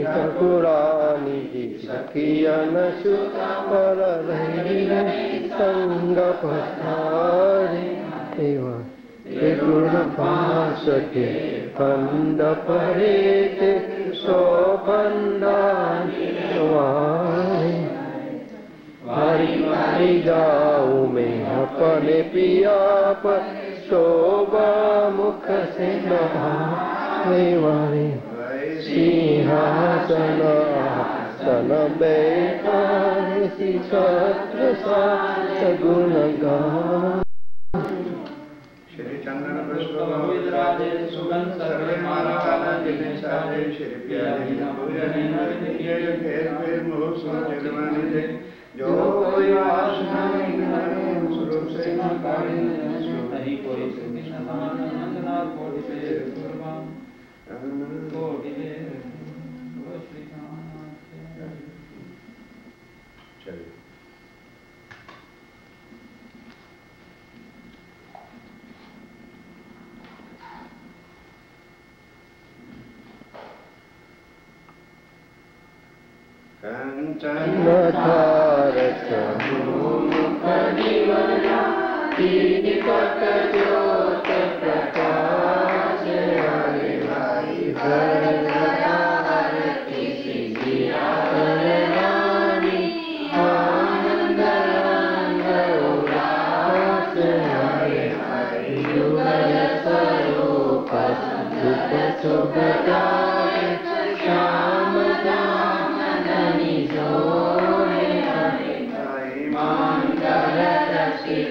ठाकुरानी जी सखिया न सुता पर रही संग पधारे गुण पास के खंड परे थे सो खंडान वारी वारी जाऊं मैं अपने पिया पर शोभा मुख से नहावे वारी सिंहासन आसन बैठा छत्र साथ गुण गान। श्री चंदन पुष्प विराजे सुगंध सर्वे माला वाला जिन्हें साजे श्री प्यारी पूजन नर फिर मोह सुन जगवानी दे जो कोई वासना नहीं स्वरूप से न पाए नहीं कोई सुनि समान नंदनाथ कोटि से कुर्बान कोटि दे वो श्री चलिए कंचन धारत मुख दिवना दीपक ज्योत प्रकाश हरे भाई घर आरती सिद्धिया रानी आनंद रंग उल्लास हरे भाई युगल स्वरूप सुख सुखदाय श्याम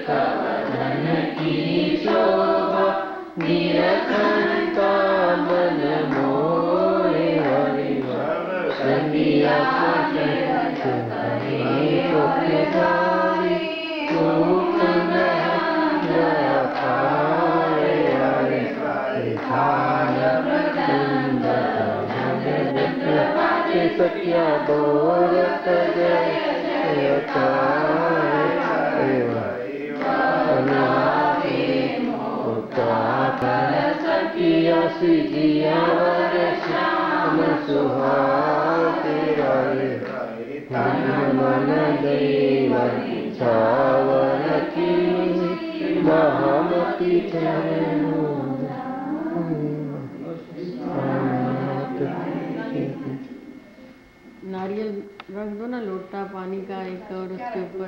कवधन की शोभा निरखंता मन मोरे हरि संगिया सत्या बोरत सखिया सिजिया श्याम सुहाते मन देव छावर की महामती नारियल रख दो ना लोटा पानी का एक और उसके ऊपर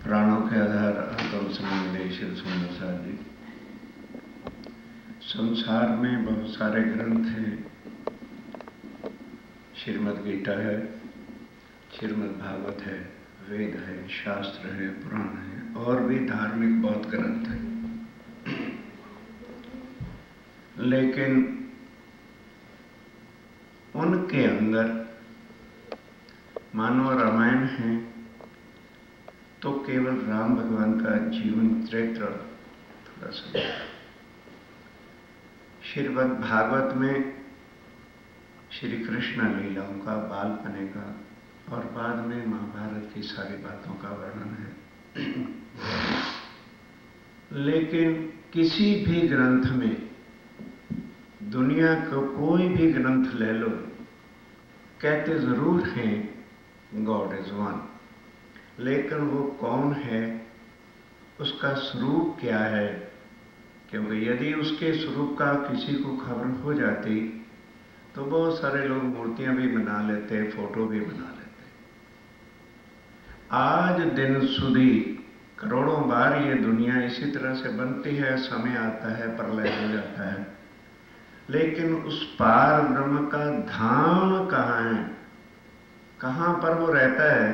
प्राणों के आधार अंतम समन्वय श्री सुंदर सार जी। संसार में बहुत सारे ग्रंथ हैं। श्रीमद् गीता है, श्रीमद् भागवत है, वेद है, शास्त्र है, पुराण है और भी धार्मिक बहुत ग्रंथ हैं। लेकिन उनके अंदर मानो रामायण है तो केवल राम भगवान का जीवन चरित्र थोड़ा सा। श्रीमद् भागवत में श्री कृष्ण लीलाओं का, बालपने का और बाद में महाभारत की सारी बातों का वर्णन है। लेकिन किसी भी ग्रंथ में, दुनिया का कोई भी ग्रंथ ले लो, कहते जरूर हैं गॉड इज वन, लेकिन वो कौन है, उसका स्वरूप क्या है, क्योंकि यदि उसके स्वरूप का किसी को खबर हो जाती तो बहुत सारे लोग मूर्तियां भी बना लेते, फोटो भी बना लेते। आज दिन सुधी करोड़ों बार ये दुनिया इसी तरह से बनती है, समय आता है, प्रलय हो जाता है, लेकिन उस पार ब्रह्म का धाम कहाँ है, कहाँ पर वो रहता है,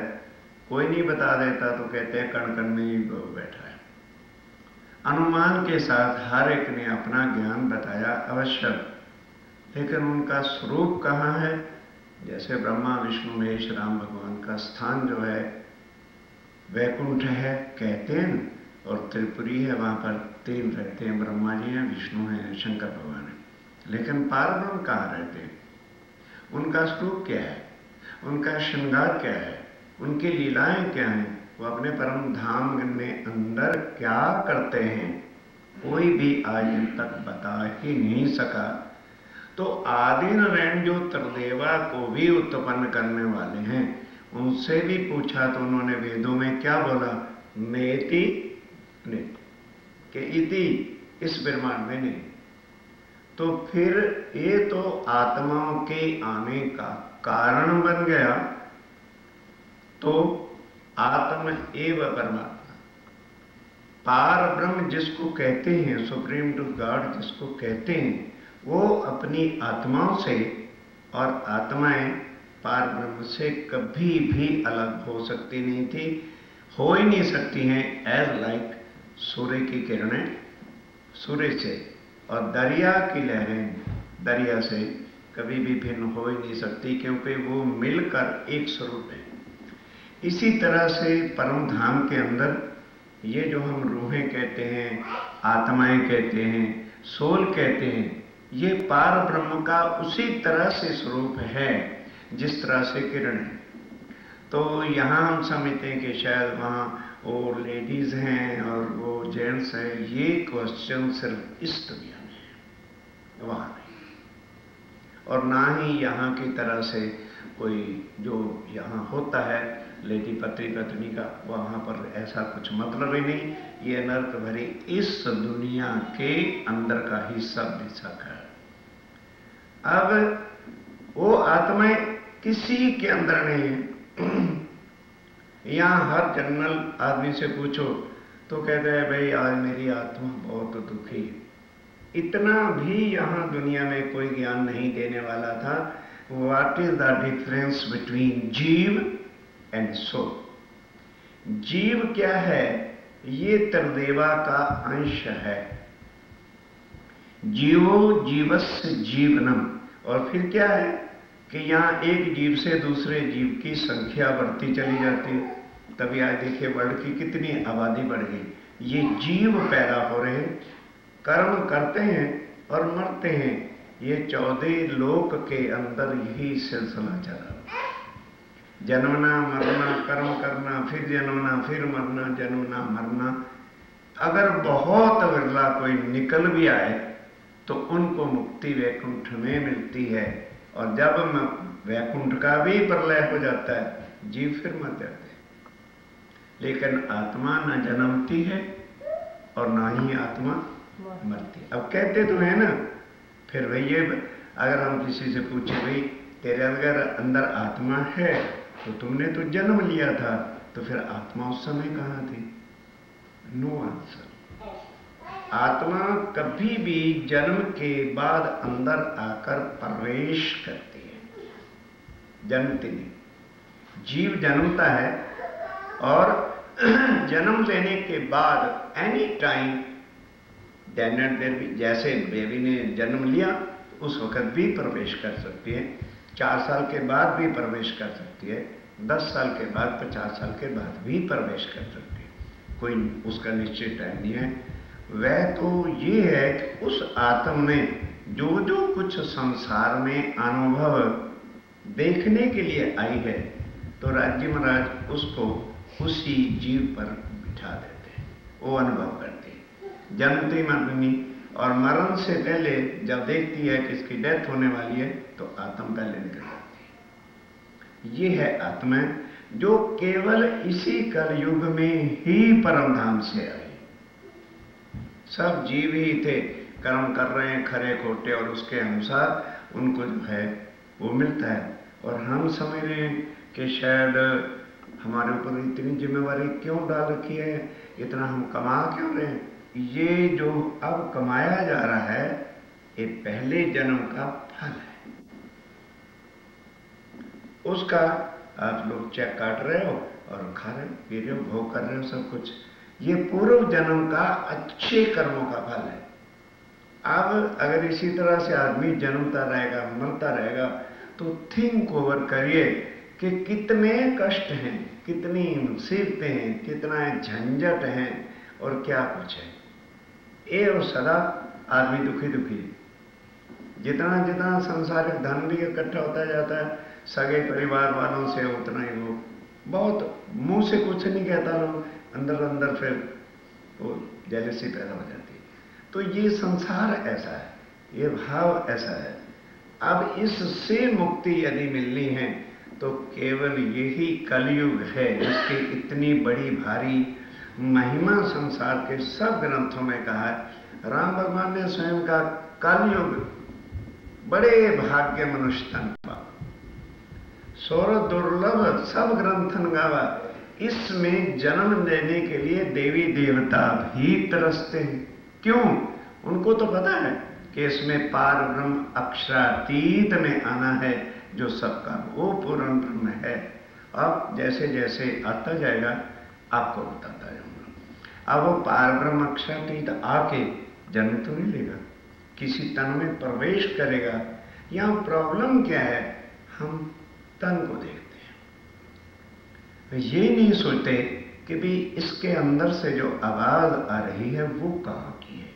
कोई नहीं बता देता। तो कहते हैं कण कण में ही वो बैठा है। अनुमान के साथ हर एक ने अपना ज्ञान बताया अवश्य, लेकिन उनका स्वरूप कहाँ है। जैसे ब्रह्मा विष्णु महेश राम भगवान का स्थान जो है वैकुंठ है कहते हैं, और त्रिपुरी है, वहां पर 3 रहते हैं, ब्रह्मा जी हैं, विष्णु हैं, शंकर भगवान है। लेकिन पारब्रह्म कहाँ रहते हैं, उनका स्वरूप क्या है, उनका श्रृंगार क्या है, उनकी लीलाएं क्या हैं, वो अपने परम धाम में अंदर क्या करते हैं, कोई भी आज तक बता ही नहीं सका। तो आदि नारायण जो त्रिदेवा को भी उत्पन्न करने वाले हैं, उनसे भी पूछा तो उन्होंने वेदों में क्या बोला, नेति नेति, कि इति इस ब्रह्मांड में नहीं। तो फिर ये तो आत्माओं के आने का कारण बन गया। तो आत्म एव परमात्मा, पार ब्रह्म जिसको कहते हैं, सुप्रीम टू गॉड जिसको कहते हैं, वो अपनी आत्माओं से, और आत्माएं पार ब्रह्म से कभी भी अलग हो सकती नहीं थी, हो ही नहीं सकती हैं। एज लाइक सूर्य की किरणें सूर्य से और दरिया की लहरें दरिया से कभी भी भिन्न हो ही नहीं सकती, क्योंकि वो मिलकर एक स्वरूप है। इसी तरह से परम धाम के अंदर ये जो हम रूहें कहते हैं, आत्माएं कहते हैं, सोल कहते हैं, ये पार ब्रह्म का उसी तरह से स्वरूप है जिस तरह से किरण है। तो यहाँ हम समझते हैं कि शायद वहाँ वो लेडीज हैं और वो जेंट्स हैं, ये क्वेश्चन सिर्फ इस दुनिया में है, वहाँ नहीं। और ना ही यहाँ की तरह से कोई जो यहाँ होता है लेडी पति पत्नी का, वहाँ पर ऐसा कुछ मतलब ही नहीं। ये नर्क भरी इस दुनिया के अंदर का ही सब बेशक है। अब वो आत्माएं किसी के अंदर नहीं है। यहाँ हर जनरल आदमी से पूछो तो कहते हैं भाई आज मेरी आत्मा बहुत दुखी है। इतना भी यहाँ दुनिया में कोई ज्ञान नहीं देने वाला था। What is the difference between जीव एंड सोल। जीव क्या है, ये त्रिदेवा का अंश है। जीवो जीवस्य जीवनम। और फिर क्या है कि यहाँ एक जीव से दूसरे जीव की संख्या बढ़ती चली जाती है। तभी आज देखिए वर्ल्ड की कितनी आबादी बढ़ गई। ये जीव पैदा हो रहे हैं, कर्म करते हैं और मरते हैं। ये 14 लोक के अंदर यही सिलसिला चला। जन्मना मरना, कर्म करना, फिर जन्मना, फिर मरना, जन्मना मरना। अगर बहुत विरला कोई निकल भी आए तो उनको मुक्ति वैकुंठ में मिलती है। और जब वैकुंठ का भी प्रलय हो जाता है, जीव फिर मर जाते हैं। लेकिन आत्मा न जन्मती है और ना ही आत्मा मरती। अब कहते तो है ना, फिर भैया अगर हम किसी से पूछे भाई तेरे अंदर आत्मा है तो तुमने तो जन्म लिया था, तो फिर आत्मा उस समय कहाँ थी? No answer. आत्मा कभी भी जन्म के बाद अंदर आकर प्रवेश करती है, जन्मती नहीं। जीव जन्मता है और जन्म लेने के बाद any time then and there भी, जैसे बेबी ने जन्म लिया उस वक्त भी प्रवेश कर सकती है, 4 साल के बाद भी प्रवेश कर सकती है, 10 साल के बाद, 50 साल के बाद भी प्रवेश कर सकती है। कोई उसका निश्चित टाइम नहीं है। वह तो ये है कि उस आत्म ने जो जो कुछ संसार में अनुभव देखने के लिए आई है, तो राज्य महाराज उसको उसी जीव पर बिठा देते हैं, वो अनुभव करती है। जन्मती मरनी और मरण से पहले जब देखती है कि इसकी डेथ होने वाली है तो आत्मा पहले निकल जाती है। ये है आत्मा जो केवल इसी कलयुग में ही परम धाम से आई। सब जीव ही थे, कर्म कर रहे हैं खरे खोटे, और उसके अनुसार उनको जो है वो मिलता है। और हम समझ रहे हैं कि शायद हमारे ऊपर इतनी जिम्मेवारी क्यों डाल रखी है, इतना हम कमा क्यों रहे हैं। ये जो अब कमाया जा रहा है ये पहले जन्म का फल है। उसका आप लोग चेक काट रहे हो और खा रहे हो, पी रहे हो, भोग कर रहे हो, सब कुछ। ये पूर्व जन्म का अच्छे कर्मों का फल है। अब अगर इसी तरह से आदमी जन्मता रहेगा, मरता रहेगा, तो थिंक ओवर करिए कि कितने कष्ट हैं, कितनी मुसीबतें हैं, कितना झंझट है और क्या कुछ है। ये और सदा आदमी दुखी दुखी है। जितना जितना सांसारिक धन भी इकट्ठा होता जाता है सगे परिवार वालों से, उतना ही वो बहुत मुंह से कुछ नहीं कहता, लोग अंदर अंदर फिर वो जेलसी पैदा हो जाती है। तो ये संसार ऐसा है, ये भाव ऐसा है। अब इससे मुक्ति यदि मिलनी है तो केवल यही कलयुग है, जिसकी इतनी बड़ी भारी महिमा संसार के सब ग्रंथों में कहा है। राम भगवान ने स्वयं कहा कलयुग बड़े भाग्य मनुष्य तन पा, सौर दुर्लभ सब ग्रंथन गावा। इसमें जन्म लेने के लिए देवी देवता भी तरसते हैं। क्यों? उनको तो पता है कि इसमें पार ब्रह्म अक्षरातीत में आना है, जो सबका वो पूर्ण ब्रह्म है। अब जैसे जैसे आता जाएगा आपको बताता जाऊंगा। अब वो पार ब्रह्म अक्षरातीत आके जन्म तो नहीं लेगा, किसी तन में प्रवेश करेगा। यहां प्रॉब्लम क्या है? हम तन को देखते हैं, ये नहीं सोचते कि भी इसके अंदर से जो आवाज आ रही है वो कहाँ की है।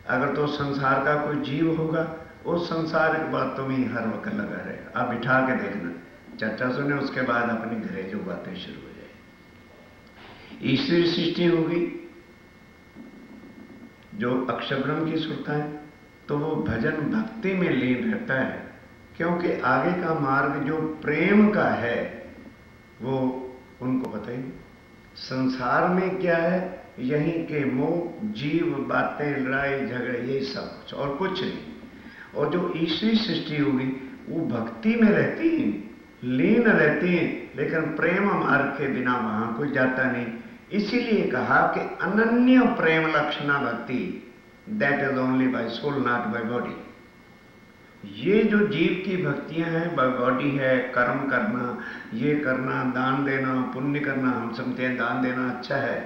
अगर तो संसार का कोई जीव होगा, वो संसारिक बातों में हर वक्त लगा रहेगा। आप बिठा के देखना, चर्चा सुने, उसके बाद अपनी घरेलू बातें शुरू हो जाए। ईश्वरी सृष्टि होगी, जो अक्षर ब्रह्म की सुरता है, तो वो भजन भक्ति में लीन रहता है, क्योंकि आगे का मार्ग जो प्रेम का है वो उनको पता ही। संसार में क्या है? यहीं के मोह, जीव, बातें, लड़ाई झगड़े, ये सब कुछ और कुछ नहीं। और जो ईश्वरी सृष्टि होगी वो भक्ति में रहती है, लीन रहती है, लेकिन प्रेम मार्ग के बिना वहां कोई जाता नहीं। इसीलिए कहा कि अनन्य प्रेम लक्षणा भक्ति, that is only by soul not by body. ये जो जीव की भक्तियां हैं, बाय बॉडी है, कर्म करना, ये करना, दान देना, पुण्य करना। हम समझते हैं दान देना अच्छा है,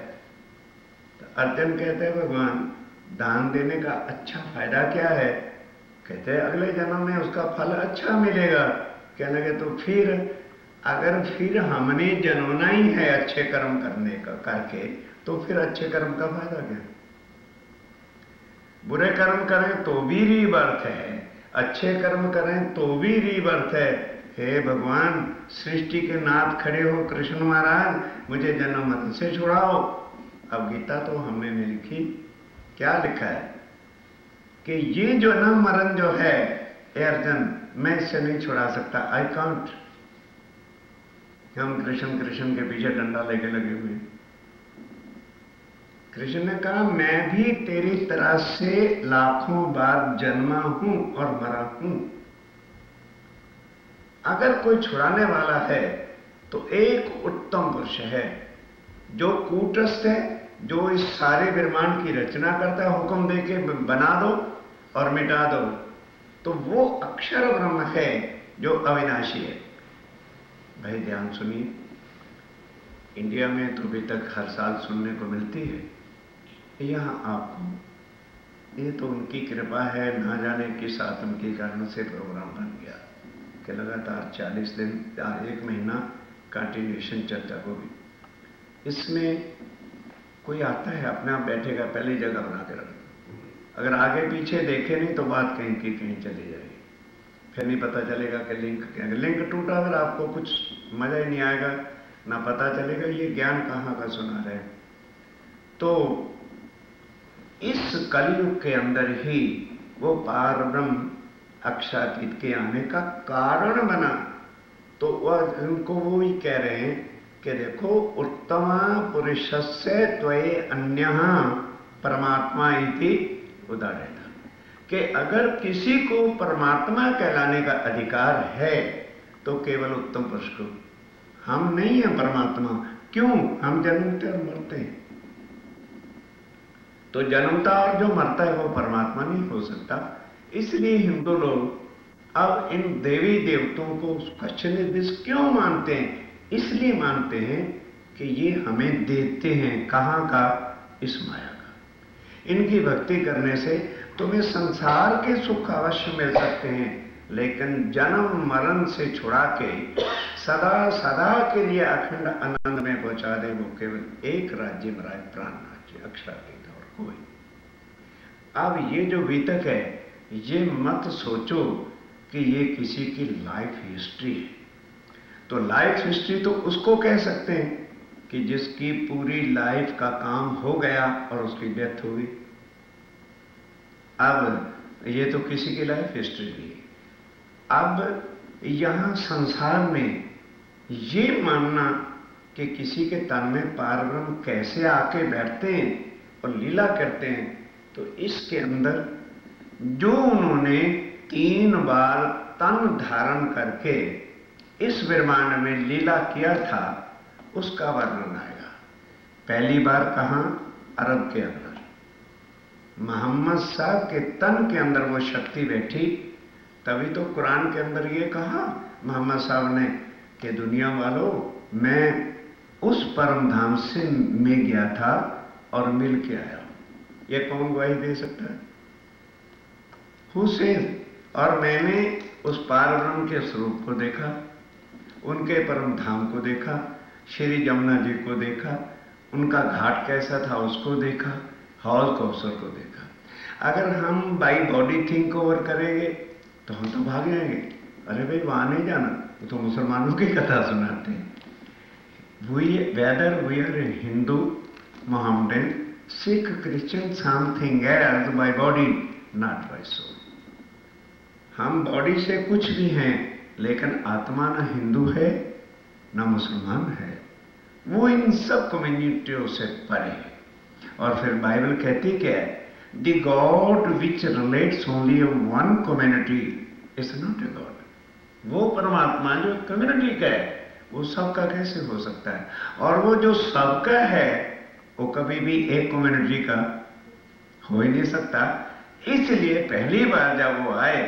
तो अर्जुन कहते हैं भगवान दान देने का अच्छा फायदा क्या है? कहते हैं अगले जन्म में उसका फल अच्छा मिलेगा। कहने लगे तो फिर अगर फिर हमने जन्मना ही है अच्छे कर्म करने का करके, तो फिर अच्छे कर्म का फायदा क्या? बुरे कर्म करें तो भी रीबर्थ है, अच्छे कर्म करें तो भी रीबर्थ है। हे भगवान, सृष्टि के नाथ खड़े हो कृष्ण महाराज, मुझे जन्म मरण से छुड़ाओ। अब गीता तो हमने नहीं लिखी, क्या लिखा है कि ये जो जन्म मरण जो है, हे अर्जुन, मैं इससे नहीं छुड़ा सकता, आई कांट। हम कृष्ण कृष्ण के पीछे डंडा लेके लगे हुए। कृष्ण ने कहा मैं भी तेरी तरह से लाखों बार जन्मा हूं और मरा हूं। अगर कोई छुड़ाने वाला है तो एक उत्तम पुरुष है, जो कूटस्थ है, जो इस सारे ब्रह्मांड की रचना करता है, हुक्म देके बना दो और मिटा दो, तो वो अक्षर ब्रह्म है जो अविनाशी है। भाई ध्यान सुनिए, इंडिया में तो अभी तक हर साल सुनने को मिलती है। यहाँ आपको, ये तो उनकी कृपा है, ना जाने किस आत्म के कारण से प्रोग्राम बन गया कि लगातार 40 दिन या 1 महीना कंटिन्यूएशन चर्चा को भी। इसमें कोई आता है अपने आप बैठेगा, पहले जगह बना के रख, अगर आगे पीछे देखे नहीं तो बात कहीं की कहीं चली जाएगी, फिर नहीं पता चलेगा कि लिंक क्या है। लिंक टूटा, अगर आपको कुछ मजा ही नहीं आएगा, ना पता चलेगा ये ज्ञान कहाँ का सुना रहे। तो इस कलयुग के अंदर ही वो पार ब्रह्म अक्षरातीत के आने का कारण बना। तो वह उनको वो ही कह रहे हैं कि देखो, उत्तम पुरुषस्य त्वये अन्यः परमात्मा इति उदाहरण, कि अगर किसी को परमात्मा कहलाने का अधिकार है तो केवल उत्तम पुरुष को। हम नहीं हैं परमात्मा। क्यों? हम जन्मते और मरते हैं। तो जन्मता और जो मरता है वो परमात्मा नहीं हो सकता। इसलिए हिंदू लोग अब इन देवी देवताओं को क्वेश्चन दिस क्यों मानते हैं? इसलिए मानते हैं कि ये हमें देते हैं। कहां का? इस माया का। इनकी भक्ति करने से तुम्हें संसार के सुख अवश्य मिल सकते हैं, लेकिन जन्म मरण से छुड़ा के सदा सदा के लिए अखंड आनंद में पहुंचा दे वो केवल एक राज्य में राय, प्राण राज्य, अक्षरातीत और कोई। अब ये जो बीतक है, ये मत सोचो कि ये किसी की लाइफ हिस्ट्री है। तो लाइफ हिस्ट्री तो उसको कह सकते हैं कि जिसकी पूरी लाइफ का काम हो गया और उसकी डेथ हो गई। अब ये तो किसी की लाइफ हिस्ट्री नहीं। अब यहां संसार में ये मानना कि किसी के तन में पारब्रह्म कैसे आके बैठते हैं और लीला करते हैं, तो इसके अंदर जो उन्होंने 3 बार तन धारण करके इस ब्रह्मांड में लीला किया था, उसका वर्णन आएगा। पहली बार कहां? अरब के अंदर मोहम्मद साहब के तन के अंदर वो शक्ति बैठी। तभी तो कुरान के अंदर ये कहा मोहम्मद साहब ने कि दुनिया वालों, मैं उस परम धाम से में गया था और मिल के आया। ये कौन गवाही दे सकता है? हुसैन। और मैंने उस पारब्रह्म के स्वरूप को देखा, उनके परम धाम को देखा, श्री जमुना जी को देखा, उनका घाट कैसा था उसको देखा, हौज कौसर को देखा। अगर हम बाई बॉडी थिंक ओवर करेंगे तो हम तो भाग जाएंगे। अरे भाई वहां नहीं जाना, वो तो मुसलमानों की कथा सुनाते हैं। Whether we are Hindu, Mohammedan, Sikh, Christian, something else by body not by soul. हम बॉडी से कुछ भी हैं, लेकिन आत्मा ना हिंदू है ना मुसलमान है, वो इन सब कम्युनिटियों से परे है। और फिर बाइबल कहती क्या है? The God which relates only one community is not a god. वो परमात्मा जो कम्युनिटी का है वो सबका कैसे हो सकता है? और वो जो सबका है वो कभी भी एक कम्युनिटी का हो ही नहीं सकता। इसलिए पहली बार जब वो आए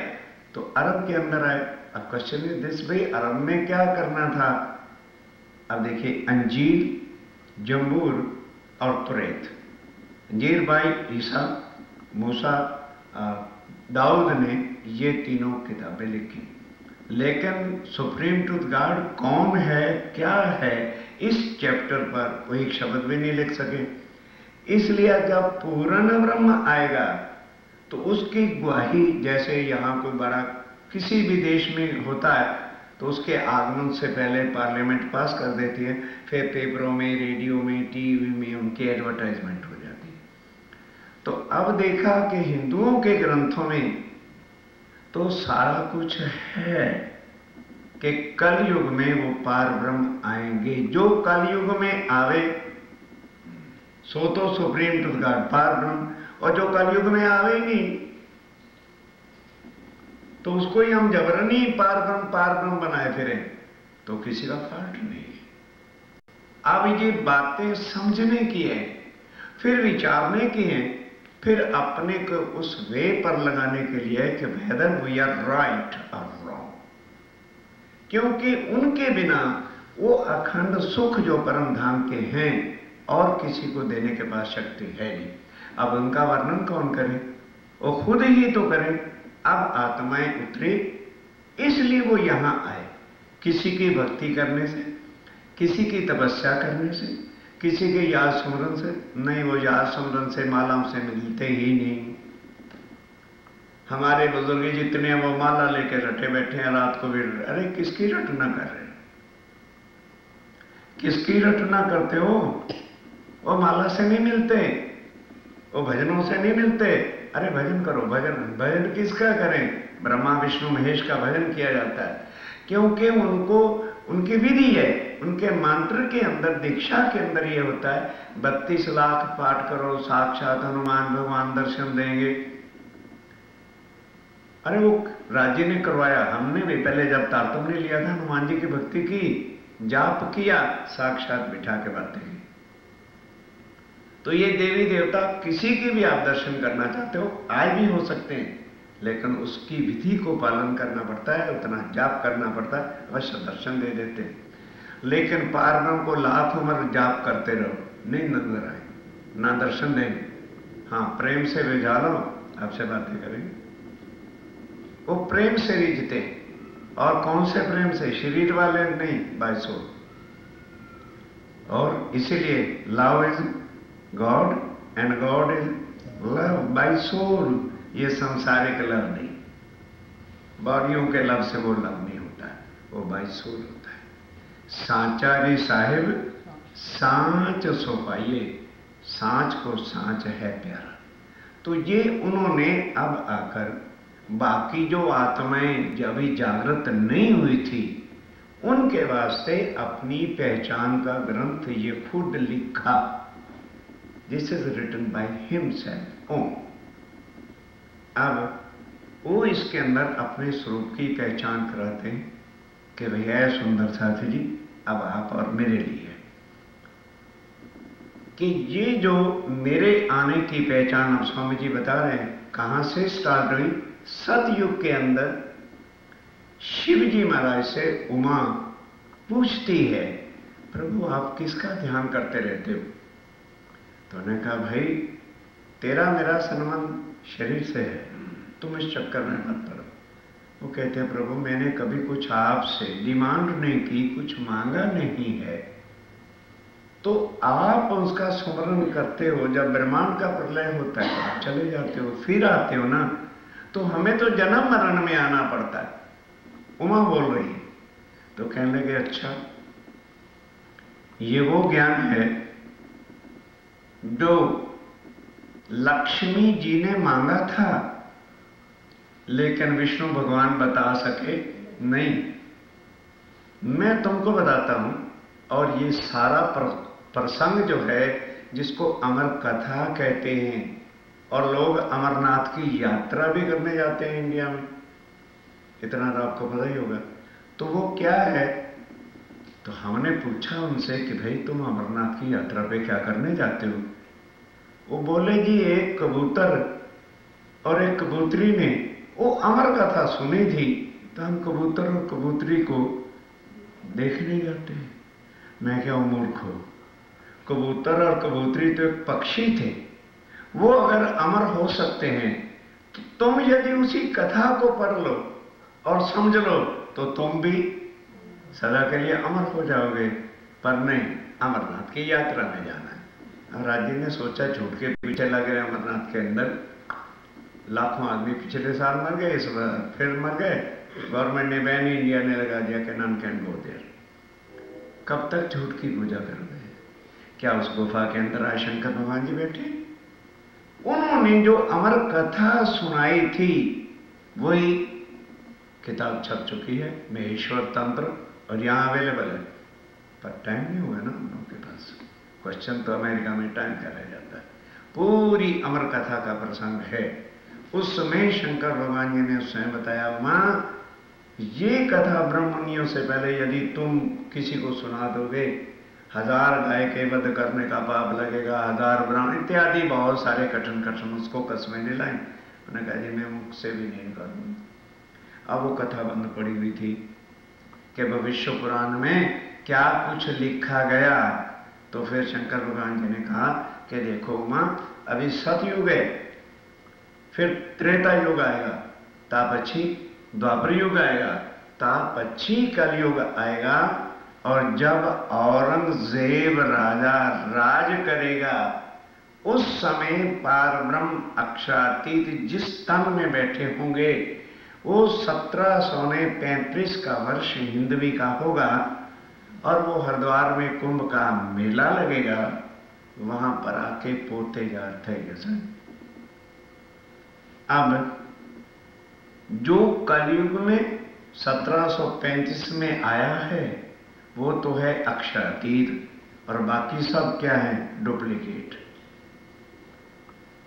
तो अरब के अंदर आए। अब क्वेश्चन इज दिस, भाई अरब में क्या करना था? अब देखिए, अंजील, जंबूर और तुरैत। अंजीर बाई ईसा, मूसा, दाऊद ने ये तीनों किताबें लिखी, लेकिन सुप्रीम ट्रूथ गॉड कौन है, क्या है, इस चैप्टर पर वो एक शब्द भी नहीं लिख सके। इसलिए जब पूर्ण ब्रह्म आएगा तो उसकी गवाही, जैसे यहाँ कोई बड़ा किसी भी देश में होता है तो उसके आगमन से पहले पार्लियामेंट पास कर देती है, फिर पेपरों में, रेडियो में, टीवी में उनकी एडवर्टाइजमेंट हो जाती है। तो अब देखा कि हिंदुओं के ग्रंथों में तो सारा कुछ है कि कलयुग में वो पार ब्रह्म आएंगे। जो कलयुग में आवे सो तो सुप्रीम ट्रूथ गॉड पार ब्रह्म, और जो कलयुग में आवे ही नहीं तो उसको ही हम जबरनी पार ब्रह्म बनाए फिरे, तो किसी का फॉल्ट नहीं है। अब ये बातें समझने की है, फिर विचारने की है, फिर अपने को उस वे पर लगाने के लिए कि वेदर वी आर राइट और रॉन्ग। क्योंकि उनके बिना वो अखंड सुख जो परम धाम के हैं और किसी को देने के पास शक्ति है नहीं। अब उनका वर्णन कौन करे? वो खुद ही तो करें। अब आत्माएं उतरी, इसलिए वो यहां आए। किसी की भक्ति करने से, किसी की तपस्या करने से, किसी के याद स्मरण से नहीं, वो याद स्मरण से मालाओं से मिलते ही नहीं। हमारे बुजुर्ग जितने वो माला लेकर रटे बैठे हैं रात को भी। अरे किसकी रटना कर रहे हैं? किसकी रटना करते हो? वो माला से नहीं मिलते, वो भजनों से नहीं मिलते। अरे भजन करो, भजन। भजन किसका करें? ब्रह्मा विष्णु महेश का भजन किया जाता है, क्योंकि उनको उनकी विधि है, उनके मंत्र के अंदर, दीक्षा के अंदर ये होता है 32 लाख पाठ करो, साक्षात हनुमान भगवान दर्शन देंगे। अरे वो राज्य ने करवाया, हमने भी पहले जब तारतम्य लिया था हनुमान जी की भक्ति की, जाप किया, साक्षात बिठा के बातें की। तो ये देवी देवता किसी की भी आप दर्शन करना चाहते हो आज भी हो सकते हैं, लेकिन उसकी विधि को पालन करना पड़ता है, उतना जाप करना पड़ता है, अवश्य दर्शन दे देते हैं। लेकिन पारब्रह्म को लाख उम्र जाप करते रहो, नहीं नजर आए, ना दर्शन देंगे। हाँ, प्रेम से रिझा लो, आपसे बातें करेंगे। वो प्रेम से रिझते हैं, और कौन से प्रेम से? शरीर वाले नहीं, बाय सोल। और इसीलिए love is God and God is love by soul. ये संसारिक लव नहीं, बॉडियों के लव से वो लव नहीं होता है, वो बाय सोल होता है। सांचारी साहिब सांच सो पाइए, सांच को सांच है प्यारा। तो ये उन्होंने अब आकर बाकी जो आत्माएं जब भी जागृत नहीं हुई थी उनके वास्ते अपनी पहचान का ग्रंथ ये खुद लिखा। This is written by himself own. अब वो इसके अंदर अपने स्वरूप की पहचान कराते हैं कि भैया सुंदर साथी जी, अब आप और मेरे लिए कि ये जो मेरे आने की पहचान अब स्वामी जी बता रहे हैं कहां से स्टार्ट हुई। सतयुग के अंदर शिव जी महाराज से उमा पूछती है, प्रभु आप किसका ध्यान करते रहते हो? तो उन्होंने कहा, भाई तेरा मेरा संबंध शरीर से है, तुम इस चक्कर में मत पड़ो। वो कहते हैं, प्रभु मैंने कभी कुछ आपसे डिमांड नहीं की, कुछ मांगा नहीं है, तो आप उसका स्मरण करते हो। जब ब्रह्मांड का प्रलय होता है आप चले जाते हो, फिर आते हो ना, तो हमें तो जन्म मरण में आना पड़ता है। उमा बोल रही है। तो कहने लगे, अच्छा ये वो ज्ञान है जो लक्ष्मी जी ने मांगा था, लेकिन विष्णु भगवान बता सके नहीं। मैं तुमको बताता हूं। और ये सारा प्रसंग जो है जिसको अमर कथा कहते हैं, और लोग अमरनाथ की यात्रा भी करने जाते हैं इंडिया में, इतना तो आपको पता ही होगा। तो वो क्या है? तो हमने पूछा उनसे कि भाई तुम अमरनाथ की यात्रा पे क्या करने जाते हो? वो बोले जी एक कबूतर और एक कबूतरी ने वो अमर कथा सुनी थी, तो हम कबूतर और कबूतरी को देखने जाते हैं। मैं क्या मूर्ख हो, कबूतर और कबूतरी तो एक पक्षी थे, वो अगर अमर हो सकते हैं तो तुम यदि उसी कथा को पढ़ लो और समझ लो तो तुम भी सदा के लिए अमर हो जाओगे। पर नहीं, अमरनाथ की यात्रा में जाना है। और राज जी ने सोचा झूठ के पीछे लग रहे अमरनाथ के अंदर, लाखों आदमी पिछले साल मर गए, इस बार फिर मर गए। गवर्नमेंट ने बैन इंडिया ने लगा दिया कि नन कैन गो देयर। कब तक झूठ की पूजा करोगे? क्या उस गुफा के अंदर आज शंकर भगवान जी बैठे? उन्होंने जो अमर कथा सुनाई थी वही किताब छप चुकी है, महेश्वर तंत्र, और यहां अवेलेबल है। पर टाइम नहीं हुआ ना हम लोगों के पास। क्वेश्चन तो अमेरिका में टाइम का रह जाता है। पूरी अमर कथा का प्रसंग है। उस समय शंकर भगवान जी ने उस समय बताया, मां ये कथा ब्रह्मनियों से पहले यदि तुम किसी को सुना दोगे 1000 गाय के वध करने का पाप लगेगा, 1000 ब्राह्मण इत्यादि बहुत सारे कठिन कठिन उसको कसमें दिलाएं। उन्होंने कहा जी मैं मुझसे भी नहीं करूंगा। अब वो कथा बंद पड़ी हुई थी कि भविष्य पुराण में क्या कुछ लिखा गया। तो फिर शंकर भगवान जी ने कहा कि देखो उमा, अभी सतयुग है, फिर त्रेता युग आएगा, तापच्छी द्वापर युग आएगा, तापच्छी कलयुग आएगा, और जब औरंगजेब राजा राज करेगा उस समय पारब्रह्म अक्षरातीत जिस तन में बैठे होंगे वो 1735 का वर्ष हिंदवी का होगा, और वो हरिद्वार में कुंभ का मेला लगेगा, वहां पर आके पोते जाते हैं। अब जो कलयुग में 1735 में आया है वो तो है अक्षरातीत, और बाकी सब क्या है? डुप्लीकेट,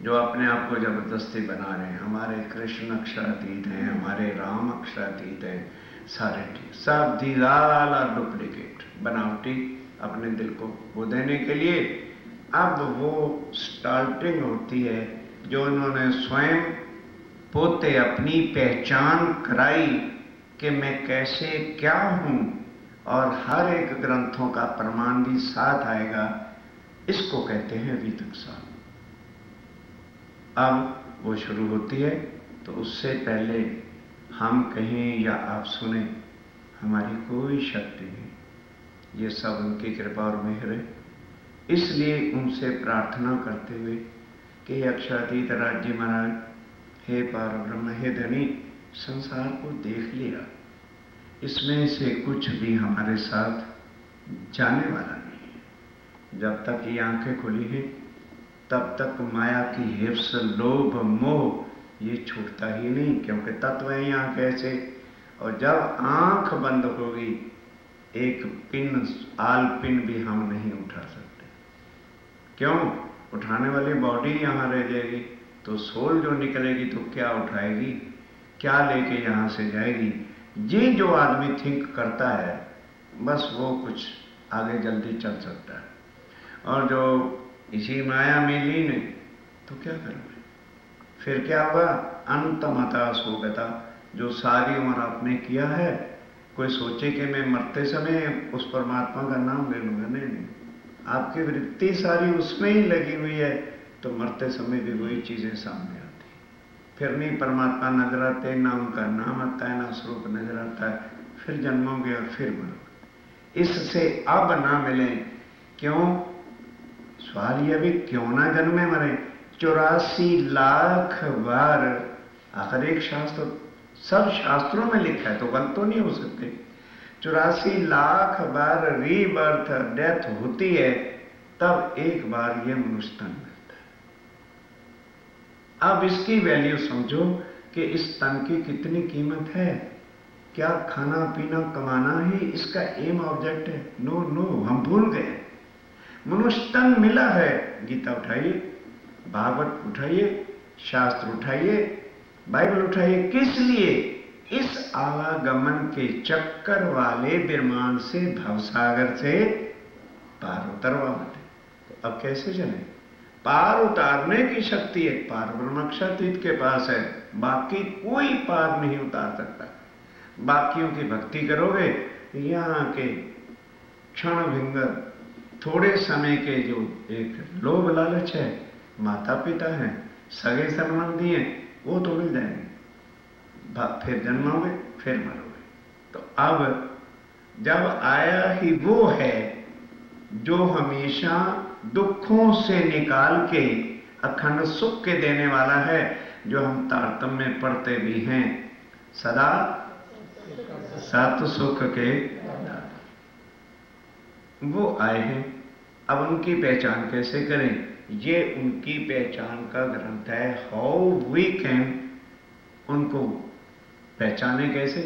जो अपने आप को जबरदस्ती बना रहे हैं। हमारे कृष्ण अक्षरातीत हैं, हमारे राम अक्षरातीत हैं, सारे ठीक, सब दीदार डुप्लीकेट बनावटी, अपने दिल को वो देने के लिए अब वो स्टार्टिंग होती है जो उन्होंने स्वयं पोते अपनी पहचान कराई कि मैं कैसे क्या हूं, और हर एक ग्रंथों का प्रमाण भी साथ आएगा। इसको कहते हैं वितक साल। अब वो शुरू होती है, तो उससे पहले हम कहें या आप सुने, हमारी कोई शक्ति नहीं, ये सब उनकी कृपा और मेहर है। इसलिए उनसे प्रार्थना करते हुए कि अक्षरातीत राज्य महाराज, हे पार ब्रह्म, हे धनी, संसार को देख लिया, इसमें से कुछ भी हमारे साथ जाने वाला नहीं है। जब तक ये आंखें खुली हैं तब तक माया की हिफ्स, लोभ, मोह ये छूटता ही नहीं, क्योंकि तत्व है ही आंख ऐसे। और जब आंख बंद होगी, एक पिन, आल पिन भी हम नहीं उठा सकते। क्यों? उठाने वाली बॉडी यहां रह जाएगी, तो सोल जो निकलेगी तो क्या उठाएगी, क्या लेके यहां से जाएगी। ये जो आदमी थिंक करता है, बस वो कुछ आगे जल्दी चल सकता है। और जो इसी माया में लीन है, तो क्या करोगे? फिर क्या होगा? अंतमता सोगता, जो सारी उम्र आपने किया है। कोई सोचे कि मैं मरते समय उस परमात्मा का नाम ले लूंगा, नहीं, आपकी वृत्ति सारी उसमें ही लगी हुई है, तो मरते समय भी वही चीजें सामने आती। फिर नहीं परमात्मा नजर आते, ना उनका नाम आता है, ना स्वरूप नजर आता है। फिर जन्मोगे और फिर मरोगे। इससे अब ना मिले। क्यों? सवाल यह भी, क्यों ना जन्मे मरे? 84 लाख बार, आखिर एक शास्त्र, सब शास्त्रों में लिखा है, तो गलत तो नहीं हो सकते। 84 लाख बार रीबर्थ, डेथ होती है, तब एक बार ये मनुष्य तन मिलता है। अब इसकी वैल्यू समझो कि इस तन की कितनी कीमत है। क्या खाना पीना कमाना ही इसका एम ऑब्जेक्ट है? नो नो, हम भूल गए। मनुष्य तन मिला है। गीता उठाइए, भागवत उठाइए, शास्त्र उठाइए, बाइबल उठाइए। किस लिए? इस आवागमन के चक्कर वाले विमान से, भवसागर से पार उतरवाते। तो अब कैसे चले? पार उतारने की शक्ति एक पार ब्रह्मक्षातीत के पास है, बाकी कोई पार नहीं उतार सकता। बाकियों की भक्ति करोगे, यहां के क्षण भिंगर, थोड़े समय के जो एक लोभ लालच है, माता पिता हैं, सगे संबंधी हैं, वो तो मिल जाएंगे। फिर जन्मोगे, फिर मरोगे। तो अब जब आया ही वो है जो हमेशा दुखों से निकाल के अखंड सुख के देने वाला है, जो हम तारतम्य में पढ़ते भी हैं, सदा सत सुख के, वो आए हैं। अब उनकी पहचान कैसे करें? ये उनकी पहचान का ग्रंथ है। हाउ वी कैन उनको पहचाने कैसे,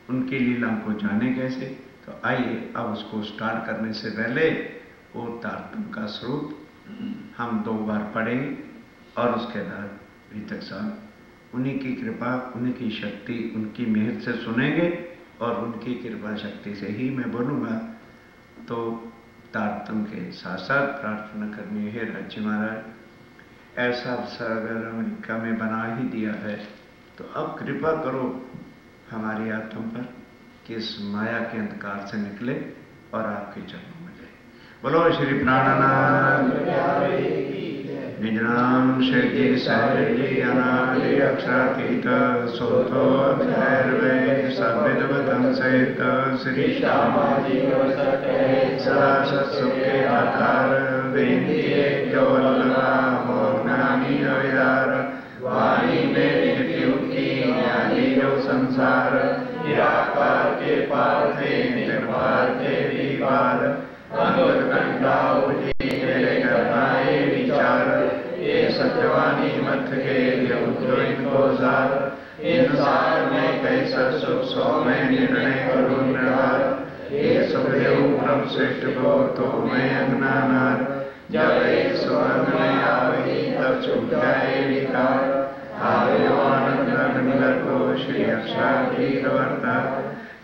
उनकी लीला को जाने कैसे। तो आइए अब उसको स्टार्ट करने से पहले वो तारतम्य का स्वरूप हम 2 बार पढ़ेंगे, और उसके बाद वितक साहब उन्हीं की कृपा, उन्हीं की शक्ति, उनकी मेहर से सुनेंगे, और उनकी कृपा शक्ति से ही मैं बोलूँगा। तो तारतम्य के साथ साथ प्रार्थना करनी है, राज्य महाराज, ऐसा अवसर अगर अमेरिका में बना ही दिया है, तो अब कृपा करो हमारी आत्मा पर कि इस माया के अंधकार से निकले और आपके चरणों में जाए। बोलो श्री प्राणनाथ निज नाम श्री सहजी अनादि अक्षरातीत सोतो भैरवे सविद्वतम सहित श्री श्यामाजी सदा सत्सुखे आकार विंध्य जो लगा हो ज्ञानी अविदार वाणी में नित्युक्ति ज्ञानी जो संसार निराकार के पार थे निर्वार थे विवार अंगद कंडा उठी मेरे करनाए विचार ये सत्यवानी मत के जो इनको सार इन सार में कैसा सुख सो में निर्णय करूं निर्वार ये सुखदेव ब्रह्म श्रेष्ठ को तो मैं अज्ञानार जब एक स्वर्ग में आवही तब छूट जाए विकार आयो आनंद नंदर को श्री अक्षरातीत वर्ता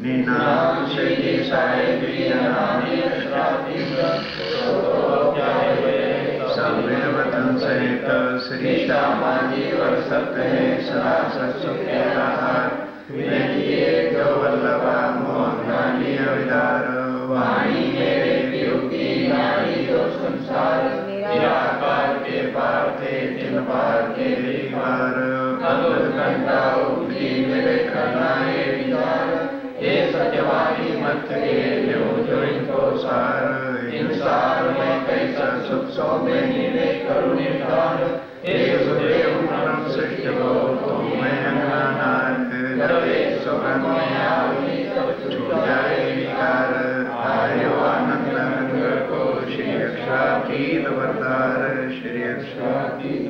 निनाम श्री साई नामी अक्षरातीत श्री श्यामा जी वर सत्य है सदा सत्सुख के आधार विनतिए जो वल्लभा मोहन गांधी अविदार वाणी मेरे वियोग की नारी जो संसार निराकार के पार थे जिन पार के पार अद्भुत घंटा उपजी मेरे करनाए विचार ये सत्यवादी मत के जो इनको सार इंसार में कैसा सुख सौ में निरे करुण निर्धार हे सुदेव परम सृष्टि को तुम मैं अंगनार रवे सुगंध में आवी छूट जाए विकार आयो आनंद अंग को श्री अक्षरातीत अवतार श्री अक्षरातीत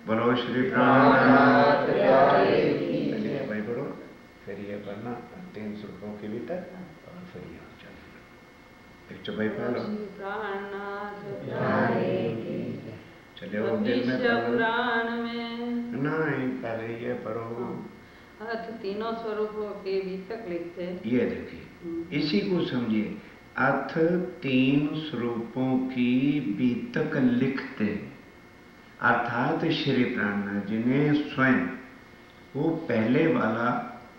बोलो श्री प्राणनाथ भाई बोलो फिर ये पढ़ना 3 श्लोकों के भीतर और फिर यहाँ चलना एक चौपाई पढ़ चले वो दिल में पुराण में नहीं पहले ये पढ़ो अर्थ तीनों स्वरूपों के बीतक लिखते। ये देखिए इसी को समझिए अर्थ 3 स्वरूपों की बीतक लिखते अर्थात श्री प्राणनाथ जी ने स्वयं वो पहले वाला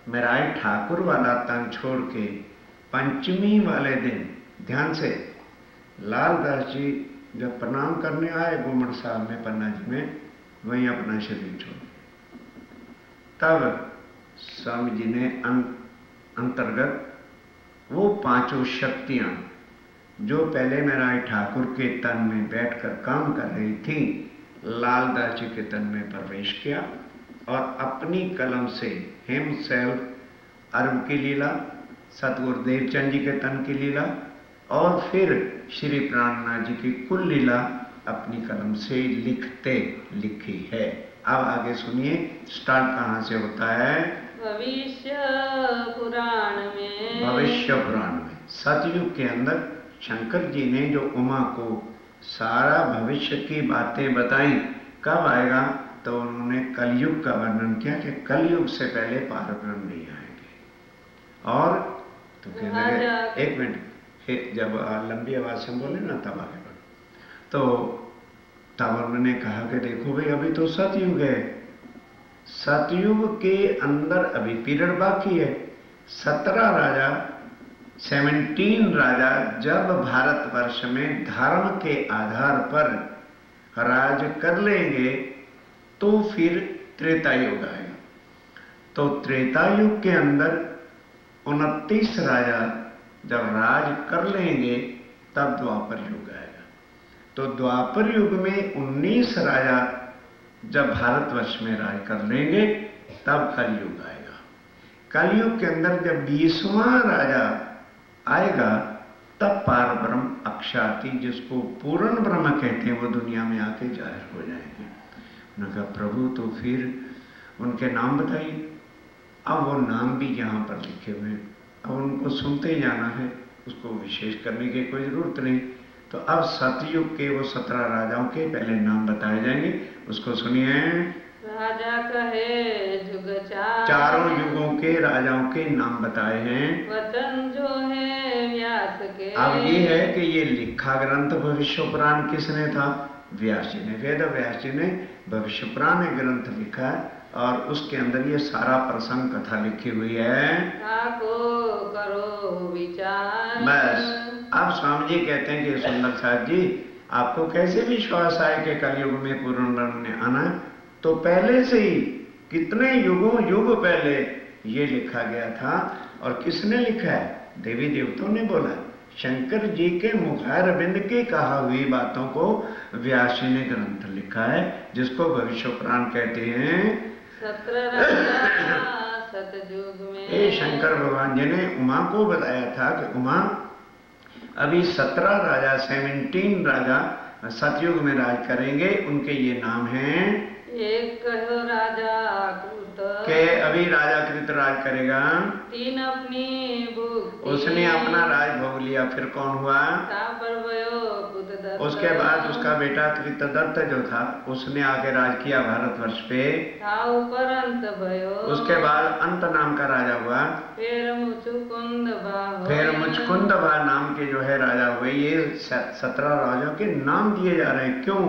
मेराय ठाकुर वाला तन छोड़ के पंचमी वाले दिन ध्यान से लालदास जी जब प्रणाम करने आए गोमड़ साहब में पन्ना जी में वहीं अपना शरीर छोड़ तब स्वामी जी ने अंतर्गत वो 5 शक्तियां जो पहले मेराय ठाकुर के तन में बैठकर काम कर रही थी लालदास जी के तन में प्रवेश किया और अपनी कलम से हिमसेल्फ अर्व की लीला सतगुरुदेव चंद जी के तन की लीला और फिर श्री प्राणनाथ जी की कुल लीला अपनी कलम से लिखी है। अब आगे सुनिए स्टार्ट कहाँ से होता है। भविष्य पुराण में सतयुग के अंदर शंकर जी ने जो उमा को सारा भविष्य की बातें बताई कब आएगा तो उन्होंने कलयुग का वर्णन किया कि कलयुग से पहले पारब्रह्म नहीं आएंगे। और तो कहने लगे एक मिनट जब लंबी आवाज से बोले ना तब आगे बढ़ो तो तब उन्होंने कहा कि देखो भाई अभी तो सतयुग है, सतयुग के अंदर अभी पीरियड बाकी है। 17 राजा 17 राजा जब भारतवर्ष में धर्म के आधार पर राज कर लेंगे तो फिर त्रेता युग आएगा। तो त्रेता युग के अंदर 29 राजा जब राज कर लेंगे तब द्वापर युग आएगा। तो द्वापर युग में 19 राजा जब भारतवर्ष में राज कर लेंगे तब कलयुग आएगा। कलयुग के अंदर जब 20वां राजा आएगा तब पार ब्रह्म अक्षाति जिसको पूर्ण ब्रह्म कहते हैं वो दुनिया में आके जाहिर हो जाएंगे। उन्होंने कहा प्रभु तो फिर उनके नाम बताइए। अब वो नाम भी यहाँ पर लिखे हुए हैं, अब उनको सुनते ही जाना है, उसको विशेष करने की कोई जरूरत नहीं। तो अब सतयुग के वो 17 राजाओं के पहले नाम बताए जाएंगे, उसको सुनिए। राजा कहे जुग चारों युगों के राजाओं के नाम बताए हैं। वचन जो है व्यास के। अब ये है कि ये लिखा ग्रंथ भविष्य पुराण किसने था? व्यास जी ने। वेद व्यास जी ने भविष्य पुराण ग्रंथ लिखा है और उसके अंदर ये सारा प्रसंग कथा लिखी हुई है। को करो विचार। बस अब स्वामी जी कहते हैं कि सुंदर साहब जी आपको कैसे विश्वास आए कि कलयुग में पूर्ण ब्रह्म ने आना है? तो पहले से ही कितने युग पहले ये लिखा गया था। और किसने लिखा है? देवी देवताओं ने बोला। शंकर जी के मुखारबिंद की कहा हुई बातों को व्यास जी ने ग्रंथ लिखा है जिसको भविष्य पुराण कहते हैं। 17 राजा सतयुग में। ये शंकर भगवान जी ने उमा को बताया था कि उमा अभी 17 राजा 17 राजा सतयुग में राज करेंगे। उनके ये नाम हैं। एक कहो राजा के अभी राजा कृत राज करेगा। 3 अपनी भुक्ति। उसने अपना राज भोग लिया। फिर कौन हुआ? उसके बाद उसका बेटा कृतदत्त जो था उसने आगे राज किया भारतवर्ष पे। उसके बाद अंत नाम का राजा हुआ। फिर मुचकुंद नाम के जो है राजा हुए। ये 17 राजाओं के नाम दिए जा रहे हैं। क्यों?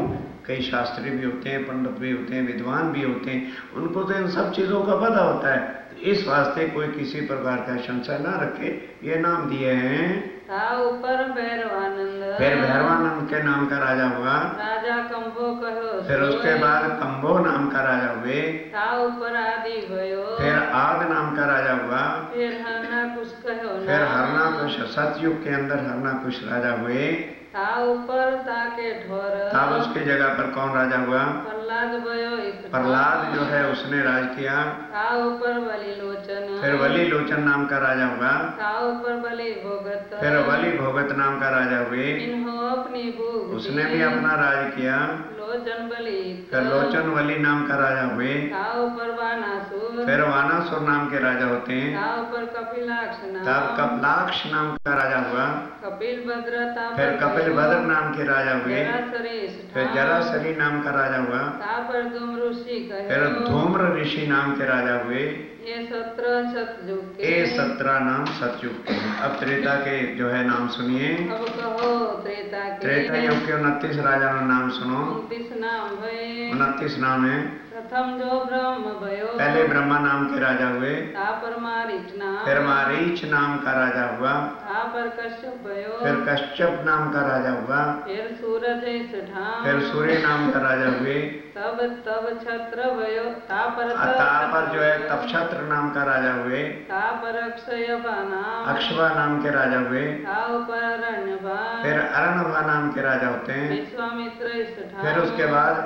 कई शास्त्री भी होते हैं, पंडित भी होते हैं, विद्वान भी होते हैं, उनको तो इन सब चीज़ों का पता होता है। इस वास्ते कोई किसी प्रकार का संशय ना रखे, ये नाम दिए हैं। था ऊपर भैरवानंद, फिर भैरवानंद के नाम का राजा हुआ। राजा कंबो कहो, फिर उसके बाद कंबो नाम का राजा हुए। था ऊपर आदि भयो, फिर आद नाम का राजा हुआ। फिर हरनाकुश कहो, फिर हरनाकुश, सतयुग के अंदर हरनाकुश राजा हुए। था ऊपर ताके ठोर, तब उसकी जगह पर कौन राजा हुआ? प्रहलाद भयो। प्रहलाद जो है उसने राज किया। था ऊपर बलि लोचन, फिर बलि लोचन नाम का राजा हुआ। था ऊपर बलि भोगत, फिर बलि भोगत नाम का राजा हुए। इन्हों अपनी भूख, उसने भी अपना राज किया। लोचन बलि, फिर लोचन बलि नाम का राजा हुए। था ऊपर वानासुर, फिर वानासुर नाम के राजा होते हैं। था ऊपर कपिलाक्ष नाम, तब कपिलाक्ष नाम का राजा हुआ। कपिल भद्र, था फिर कपिल भद्र नाम के राजा हुए। जरासरी, फिर जरासरी नाम का राजा हुआ। था पर धूम ऋषि कहो, फिर धूम्र ऋषि नाम के राजा हुए। ये 17 सतयुग के, ये 17 नाम सतयुग के हैं। अब त्रेता के जो है नाम सुनिए। अब कहो त्रेता के, त्रेता युग के 29 राजाओं का नाम सुनो। 29 नाम भये, 29 नाम है। प्रथम जो ब्रह्म भयो, पहले ब्रह्मा नाम के राजा हुए। था पर मारीच नाम, फिर मारीच नाम का राजा हुआ। था पर कश्यप भयो, फिर कश्यप नाम का राजा हुआ। फिर सूरज ठाम, फिर सूर्य नाम का राजा हुए। तब छत्र भयो, था पर जो है तपछत्र नाम का राजा हुए। था पर अक्षयभा नाम, अक्षवा नाम के राजा हुए। था ऊपर अरण्यभा, फिर अरण्यभा नाम के राजा होते हैं। विश्वामित्र ठाम, फिर उसके बाद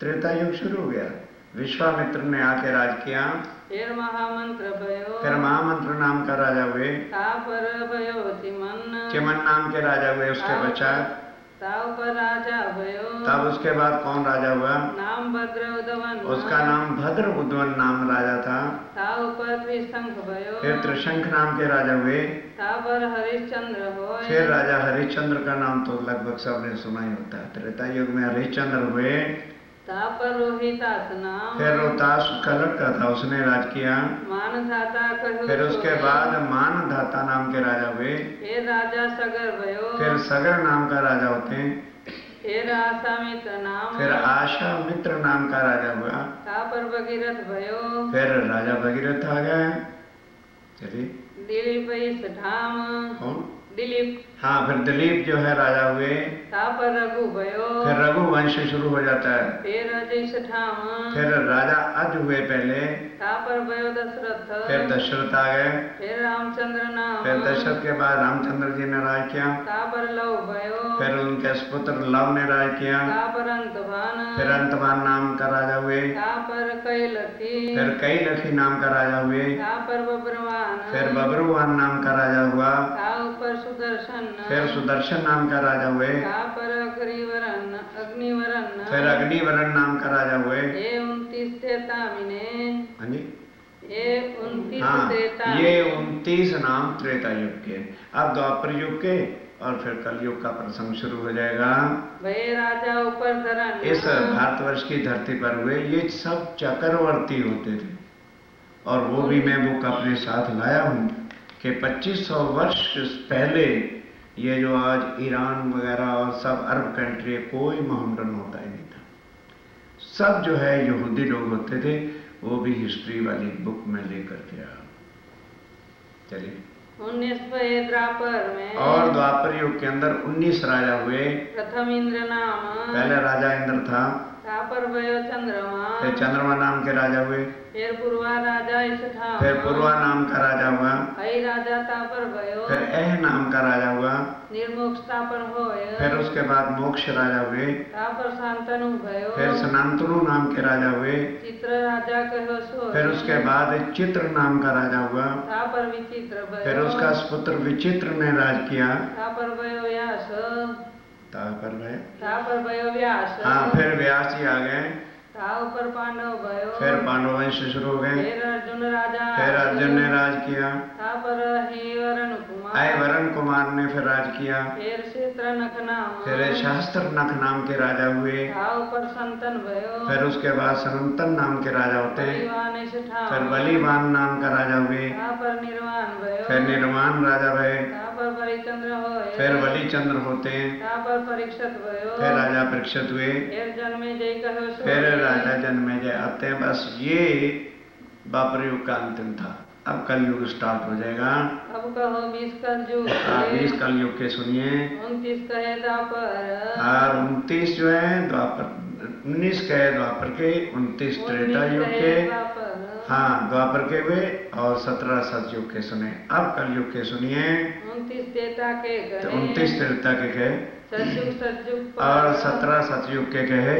त्रेता युग शुरू हो गया। विश्वामित्र ने आके राज किया। फिर महामंत्र भयो, फिर महामंत्र नाम का राजा हुए। था पर भयो चिमन, चिमन नाम के राजा हुए उसके पश्चात। था ऊपर राजा भयो, तब उसके बाद कौन राजा हुआ? नाम भद्र उद्वन, उसका नाम भद्र उद्वन नाम राजा था। था ऊपर त्रिशंख भयो, फिर त्रिशंख नाम के राजा हुए। था पर हरिश्चंद्र हो, फिर राजा हरिश्चंद्र का नाम तो लगभग सबने सुना ही होता है। त्रेता युग में हरिश्चंद्र हुए। था पर रोहितास नाम, फिर रोहतास कलट का था, उसने राज किया। मानधाता कहो, फिर उसके बाद मानधाता नाम के राजा हुए। फिर राजा सगर भयो, फिर सगर नाम का राजा होते हैं। फिर आशामित्र नाम, फिर आशामित्र नाम का राजा हुआ। था पर भगीरथ भयो, फिर राजा भगीरथ आ गए। चलिए दिलीप ठाम, कौन? दिलीप, हाँ, फिर दिलीप जो है राजा हुए। था पर रघु भयो, फिर रघुवंश शुरू हो जाता है। फिर अजय ठाम, फिर राजा अज हुए पहले। था पर भयो दशरथ, फिर दशरथ आ गए। फिर रामचंद्र नाम, फिर दशरथ के बाद रामचंद्र जी ने राज किया। था पर लव भयो, फिर उनके पुत्र लव ने राज किया। था पर अंतभान, फिर अंतभान नाम का राजा हुए। था पर कैलखी, फिर कैलखी नाम का राजा हुए। था पर बब्रवान, फिर बब्रुवान नाम का राजा हुआ। था ऊपर सुदर्शन, फिर सुदर्शन नाम का राजा हुए। था पर अग्निवरण, फिर अग्निवरण नाम का राजा हुए। ये 29 तेतामिने, हाँ जी, ये 29 हाँ, तेतामिने, ये 29 नाम त्रेता युग के। अब द्वापर युग के और फिर कलयुग का प्रसंग शुरू हो जाएगा। भय राजा ऊपर धरन, इस भारतवर्ष की धरती पर हुए। ये सब चक्रवर्ती होते थे। और वो भी मैं बुक अपने साथ लाया हूँ कि 2500 वर्ष पहले ये जो आज ईरान वगैरह और सब अरब कंट्री, कोई मोहम्मडन होता ही नहीं था। सब जो है यहूदी लोग होते थे। वो भी हिस्ट्री वाली बुक में लेकर के आया। चलिए 19 द्वापर में, और द्वापर युग के अंदर 19 राजा हुए। प्रथम इंद्र नाम, पहले राजा इंद्र था। पर भयो चंद्रमा, फिर चंद्रमा नाम के राजा हुए। फिर पूर्वा राजा ठाम, फिर पूर्वा नाम का राजा हुआ। हई राजा तापर भयो, फिर एह नाम का राजा हुआ। निर्मोक्ष तापर होय, फिर उसके बाद मोक्ष राजा हुए। तापर शांतनु भयो, फिर सनातनु नाम के राजा हुए। चित्र राजा कहो सोय, फिर उसके बाद चित्र नाम का राजा हुआ। तापर विचित्र भयो, फिर उसका पुत्र विचित्र ने राज किया। तापर भयो व्यास, तापर भयो व्यास, हाँ, फिर व्यास जी आ गए। ता ऊपर पांडव भयो, फिर पांडव वंश शुरू हो गए। फिर अर्जुन राजा, फिर अर्जुन ने राज किया। ता पर ही वरण कुमार, आए वरण कुमार ने फिर राज किया। फिर क्षेत्र नख नाम, फिर शास्त्र नख नाम के राजा हुए। ता ऊपर संतन भयो, फिर उसके बाद सनंतन नाम के राजा होते हैं। बलिवान ठाम, फिर बलिवान नाम का राजा हुए। ता पर निर्वाण भयो, फिर निर्वाण राजा भये। ता पर बलिचंद्र होए। फिर बलिचंद्र होते हैं। तापर परीक्षित भयो। फिर राजा परीक्षित हुए। फिर जन्मेजय कहो सो। फिर राजा जन्मेजय आते हैं। बस ये द्वापर युग का अंतिम था। अब कलयुग स्टार्ट हो जाएगा। अब कहो 20 कलयुग। 20 कलयुग के सुनिए। 29 कहे द्वापर। और 29 जो है द्वापर, 19 कहे द्वापर के, 29 त्रेता युग के। हाँ, द्वापर के हुए और 17 सतयुग के सुने। अब कलयुग के सुनिए। 29 त्रेता के तो 29 त्रेता के कहे सतयुग और 17 सतयुग के कहे।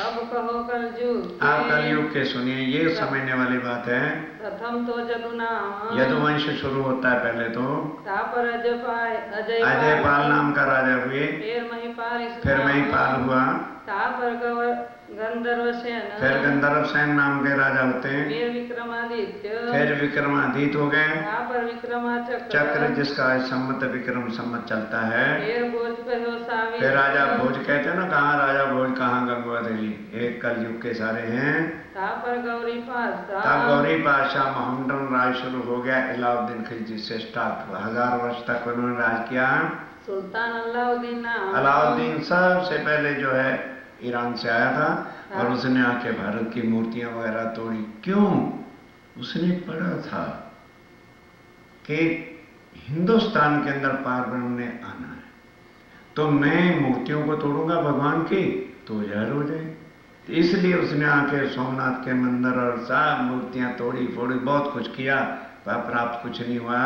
अब कहो कलयुग। आप कलयुग के सुनिए। ये समझने वाली बात है। प्रथम तो यदुनाम। यदुवंश शुरू होता है पहले तो। तापर अजयपाल नाम का राजा हुए। फिर महिपाल हुआ। तापर गंधर्व सेन। फिर गंधर्व सेन नाम के राजा होते हैं। फिर विक्रमादित्य। फिर विक्रमादित्य हो गए। तापर विक्रमाचक्र। चक्र जिसका संमत विक्रम संमत चलता है। फिर भोज कहो सावित्री। फिर राजा भोज कहते हैं ना, कहाँ राजा भोज कहाँ गंगवा देवी। एक कलयुग के सारे हैं। तापर गौरी पातशाह। तब गौरी पातशाह मोहम्मदन राज शुरू हो गया। अलाउद्दीन खिलजी से स्टार्ट हुआ। 1000 वर्ष तक उन्होंने राज किया। सुल्तान अलाउद्दीन नाम। अलाउद्दीन सबसे पहले जो है ईरान से आया था और उसने आके भारत की मूर्तियां वगैरह तोड़ी। क्यों? उसने पढ़ा था कि हिंदुस्तान के अंदर पारब्रह्म ने आना है, तो मैं मूर्तियों को तोड़ूंगा भगवान की तो जहर हो जाए। इसलिए उसने आके सोमनाथ के मंदिर और सब मूर्तियां तोड़ी फोड़ी, बहुत कुछ किया, पर प्राप्त कुछ नहीं हुआ।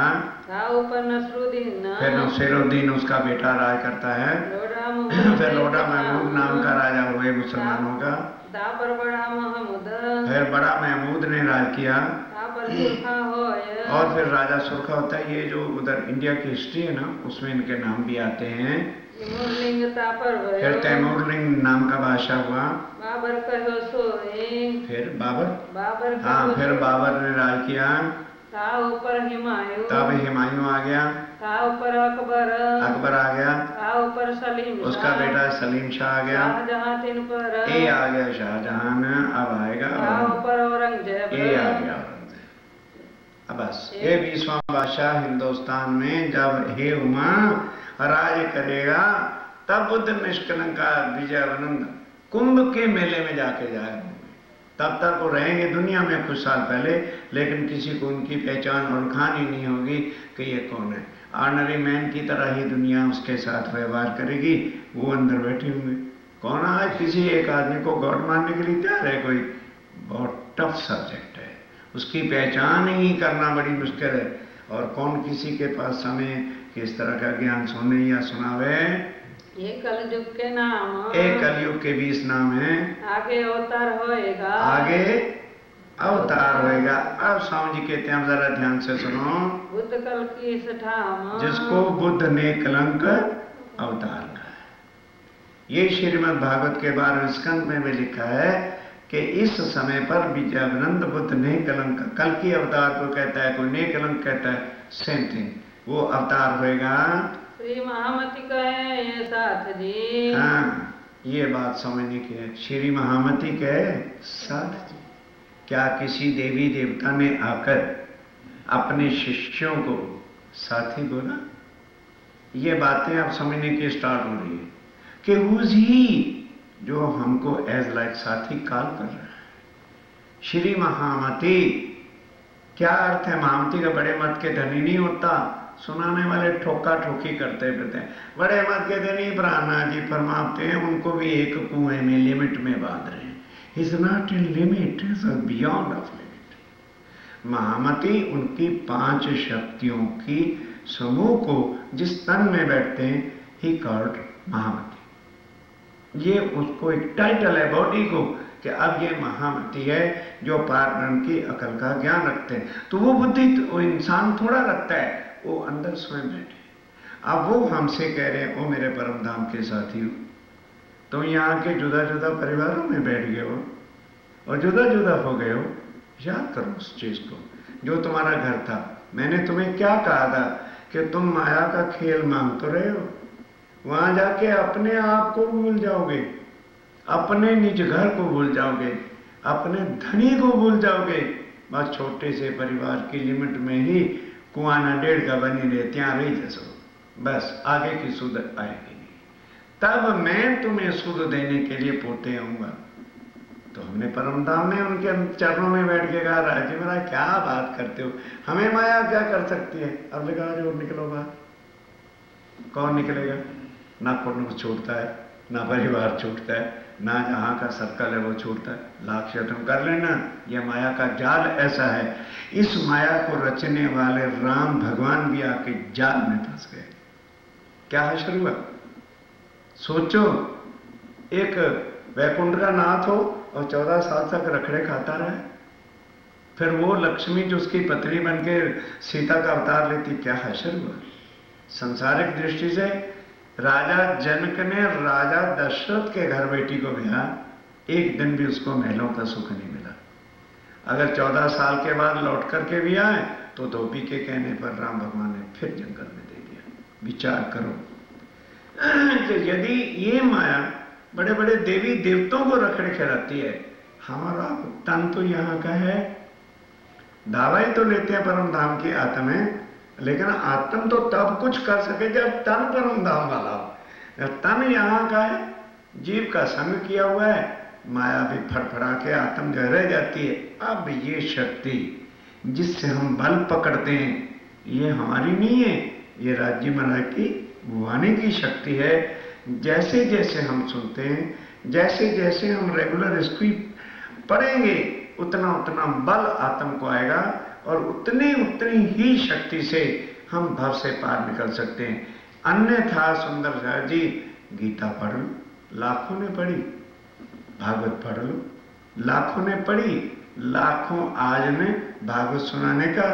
ऊपर नसरुद्दीन। फिर नसरुद्दीन उसका बेटा राज करता है। फिर लोडा महमूद नाम का राजा हुए मुसलमानों का। तापर बड़ा महमूद। फिर बड़ा महमूद ने राज किया। तापर सुरखा होए। और फिर राजा सुरखा होता है। ये जो उधर इंडिया की हिस्ट्री है ना, उसमें इनके नाम भी आते हैं। तैमूरलिंग तापर भयो। फिर तैमूरलिंग नाम का बादशाह हुआ। बाबर कहो सोए। फिर बाबर। हाँ, फिर बाबर ने राज किया। ऊपर हुमायूं। तब हुमायूं आ गया। ऊपर अकबर। अकबर आ गया। ऊपर सलीम। उसका बेटा सलीम शाह आ गया। शाहजहां तीन पर। ये आ गया शाहजहां। अब आएगा ऊपर औरंगजेब। ये आ गया औरंगजेब। अब बस ये 20वां बादशाह हिंदुस्तान में जब हे उमा राज करेगा, तब बुद्ध निष्कलंका विजयानंद कुंभ के मेले में जाके जाएंगे। तब तक वो रहेंगे दुनिया में कुछ साल पहले, लेकिन किसी को उनकी पहचान और खानी नहीं होगी कि ये कौन है। ऑर्डिनरी मैन की तरह ही दुनिया उसके साथ व्यवहार करेगी। वो अंदर बैठे होंगे। कौन आज किसी एक आदमी को गॉड मानने के लिए तैयार है? कोई बहुत टफ सब्जेक्ट है। उसकी पहचान ही करना बड़ी मुश्किल है। और कौन किसी के पास समय किस तरह का ज्ञान सुने या सुनावे। ये कलयुग के नाम। एक कलयुग के 20 नाम हैं। आगे अवतार होएगा। आगे अवतार होएगा। अब स्वामी जी कहते हैं, जरा ध्यान से सुनो। बुद्ध कल की सठाम। जिसको बुद्ध ने कलंक अवतार कहा है। ये श्रीमद् भागवत के 12वें स्कंद में भी लिखा है कि इस समय पर विजयानंद बुद्ध ने कलंक, कल की अवतार को कहता है, कोई ने कलंक कहता है, सेम थिंग। वो अवतार होएगा। श्री महामती कहे ये साथ जी। हाँ, ये बात समझने की है। श्री महामती कहे साथ जी। क्या किसी देवी देवता ने आकर अपने शिष्यों को साथी बोला? ये बातें अब समझने की स्टार्ट हो रही है कि ही जो हमको एज लाइक साथी कॉल कर रहा है। श्री महामती क्या अर्थ है? महामती का बड़े मत के धनी नहीं होता। सुनाने वाले ठोका ठोकी करते फिरते हैं। बड़े मत के धनी प्राणा जी फरमाते हैं, उनको भी एक कुएं में लिमिट में बांध रहे हैं। Is not in limit, is beyond of limit. महामती उनकी 5 शक्तियों की समूह को जिस तन में बैठते हैं, ही कॉल्ड महामती। ये उसको एक टाइटल है बॉडी को कि अब ये महामती है जो पारब्रह्म की अकल का ज्ञान रखते हैं। तो वो बुद्धि वो इंसान थोड़ा रखता है, वो अंदर स्वयं बैठे। अब वो हमसे कह रहे हैं, ओ मेरे परम धाम के साथी हो, तुम यहाँ के जुदा जुदा परिवारों में बैठ गए हो और जुदा जुदा हो गए हो। याद करो उस चीज को जो तुम्हारा घर था। मैंने तुम्हें क्या कहा था कि तुम माया का खेल मांग तो रहे हो। वहां जाके अपने आप को भूल जाओगे, अपने निज घर को भूल जाओगे, अपने धनी को भूल जाओगे। बस छोटे से परिवार की लिमिट में ही कुआना 1.5 का बनी रहे, ત્યાં रही जसो। बस आगे की सुध आएगी नहीं। तब मैं तुम्हें सुध देने के लिए पोते आऊंगा। तो हमने परमधाम में उनके चरणों में बैठ के कहा, राजी महाराज क्या बात करते हो, हमें माया क्या कर सकती है। अब लगा जो निकलो बाहर। कौन निकलेगा? ना कुटुंब छूटता है, ना परिवार छूटता है, ना जहां का सर्कल है वो छूटता है। लाख शतम कर लेना, यह माया का जाल ऐसा है। इस माया को रचने वाले राम भगवान भी आके जाल में फंस गए। क्या हश्र हुआ? सोचो, एक वैकुंठ का नाथ हो और 14 साल तक रखड़े खाता रहे, फिर वो लक्ष्मी जो उसकी पत्नी बनके सीता का अवतार लेती, क्या हश्र हुआ? संसारिक दृष्टि से राजा जनक ने राजा दशरथ के घर बेटी को भेजा, एक दिन भी उसको महलों का सुख नहीं मिला। अगर 14 साल के बाद लौट करके भी आए तो धोबी के कहने पर राम भगवान ने फिर जंगल में दे दिया। विचार करो, तो यदि ये माया बड़े बड़े देवी देवताओं को रखड़े खिलाती है, हमारा तन तो यहाँ का है। दावा ही तो लेते हैं परम धाम की आत्म है, लेकिन आत्म तो तब कुछ कर सके जब तन परम धाम वाला हो। जब तन यहाँ का है, जीव का संग किया हुआ है, माया भी फड़फड़ा के आत्म जो रह जाती है। अब ये शक्ति जिससे हम बल पकड़ते हैं, ये हमारी नहीं है, ये राज्य महाराज की वाणी की शक्ति है। जैसे जैसे हम सुनते हैं, जैसे जैसे हम रेगुलर इसकी पढ़ेंगे, उतना उतना बल आत्म को आएगा और उतनी ही शक्ति से हम भव से पार निकल सकते हैं। अन्यथा सुंदर साहब जी, गीता पढ़ लो, लाखों ने पढ़ी, भागवत पढ़ लो, लाखों ने पढ़ी, लाखों आज ने भागवत सुनाने का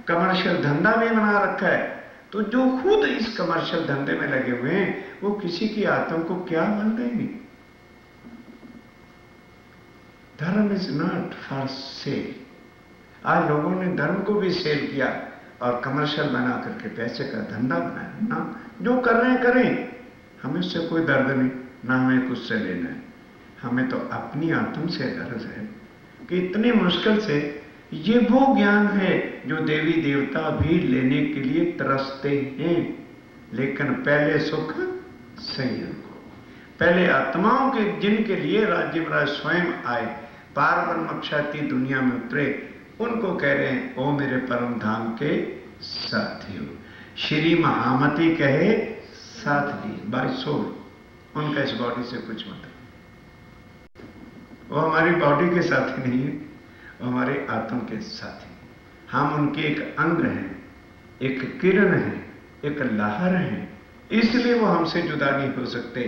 कमर्शियल धंधा भी बना रखा है। तो जो खुद इस कमर्शियल धंधे में लगे हुए हैं, वो किसी की आत्म को क्या बल देंगे? धर्म इज नॉट फॉर सेल। आज लोगों ने धर्म को भी सेल किया और कमर्शियल बना करके पैसे का धंधा बनाया ना। जो कर रहे हैं करें, हमें उससे कोई दर्द नहीं, ना हमें कुछ से लेना है। हमें तो अपनी आत्म से गर्ज है कि इतनी मुश्किल से ये वो ज्ञान है जो देवी देवता भी लेने के लिए तरसते हैं। लेकिन पहले सुख संयम को, पहले आत्माओं के जिनके लिए राज्य महाराज स्वयं आए, पार ब्रह्म क्षति दुनिया में उतरे, उनको कह रहे हैं ओ मेरे परम धाम के साथियों। श्री महामती कहे साथ दी बाय सोल, उनका इस बॉडी से कुछ मतलब, वो हमारी बॉडी के साथी नहीं है, वो हमारे आत्म के साथी। हम उनके एक अंग हैं, एक किरण है, एक लहर है, इसलिए वो हमसे जुदा नहीं हो सकते।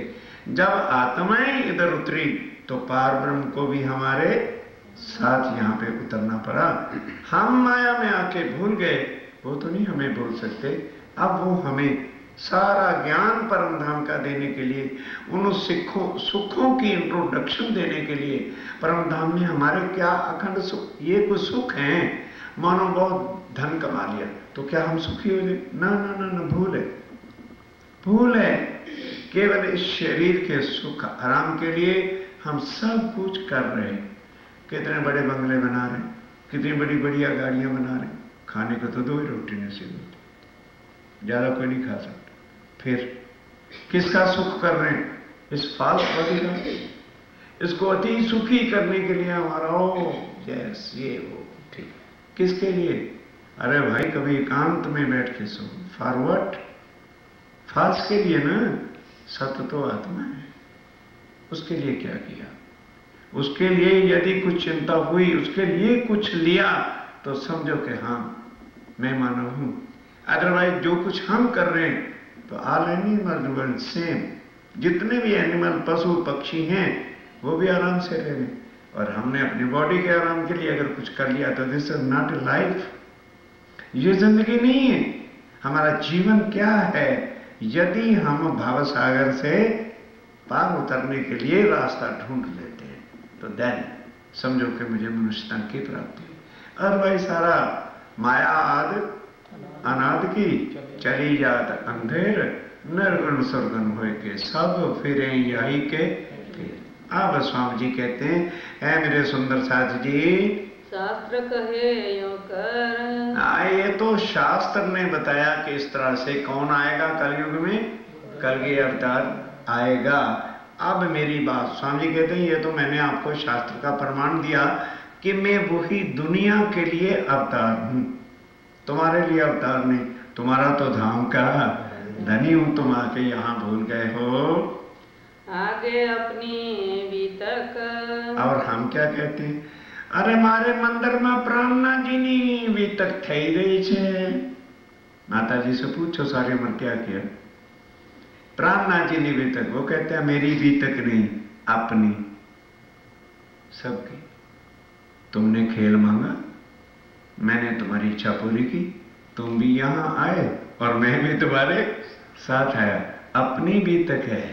जब आत्माएं इधर उतरी तो पार ब्रह्म को भी हमारे साथ यहाँ पे उतरना पड़ा। हम माया में आके भूल गए, वो तो नहीं हमें भूल सकते। अब वो हमें सारा ज्ञान परम धाम का देने के लिए, उन सुखों की इंट्रोडक्शन देने के लिए, परम धाम ने हमारे क्या अखंड सुख, ये कुछ सुख हैं। मानो बहुत धन कमा लिया तो क्या हम सुखी हो जाए? ना ना ना ना, भूल है, भूल है। केवल इस शरीर के सुख आराम के लिए हम सब कुछ कर रहे हैं। कितने बड़े बंगले बना रहे हैं, कितनी बड़ी बढ़िया गाड़ियां बना रहे हैं, खाने को तो 2 ही रोटी नसीब होती, ज्यादा कोई नहीं खा सकता। फिर किसका सुख कर रहे हैं? इस फाल्स बॉडी का। इसको अति सुखी करने के लिए हमारा ओ यस ये वो ठीक, किसके लिए? अरे भाई कभी एकांत में बैठ के सो। फॉरवर्ड फाल्स के लिए ना, सत्य तो आत्मा है, उसके लिए क्या किया? उसके लिए यदि कुछ चिंता हुई, उसके लिए कुछ लिया, तो समझो कि हाँ मैं मानव हूं। अदरवाइज जो कुछ हम कर रहे हैं तो ऑल एनिमल सेम, जितने भी एनिमल पशु पक्षी हैं वो भी आराम से रह रहे, और हमने अपनी बॉडी के आराम के लिए अगर कुछ कर लिया तो this is not a life. ये जिंदगी नहीं है। हमारा जीवन क्या है? यदि हम भाव सागर से पार उतरने के लिए रास्ता ढूंढ लेते हैं तो देन समझो कि मुझे मनुष्यता की प्राप्ति। अदरवाइज सारा माया आदि अनाद की चली जात अंधेर, निर्गुण सुरगुण होए के सब फिरे यही के फिर। अब स्वामी जी कहते हैं, ऐ मेरे सुंदर साथ जी, शास्त्र कहे यो कर। ये तो शास्त्र ने बताया कि इस तरह से कौन आएगा कलयुग में, कलगी अवतार आएगा। अब मेरी बात, स्वामी जी कहते हैं ये तो मैंने आपको शास्त्र का प्रमाण दिया कि मैं वही दुनिया के लिए अवतार हूं, तुम्हारे लिए अवतार नहीं। तुम्हारा तो धाम का धनी हूं, तुम आके यहाँ भूल गए हो आगे अपनी बीतक। और हम क्या कहते हैं, अरे मारे मंदिर में प्राणनाथ जी ની बीतक થઈ રહી છે। माता जी से पूछो सारी उम्र क्या किया। प्राणनाथ जी ने बीतक, वो कहते हैं मेरी बीतक नहीं, अपनी, सबकी। तुमने खेल मांगा, मैंने तुम्हारी इच्छा पूरी की, तुम भी यहाँ आए और मैं भी तुम्हारे साथ आया। अपनी बीतक है,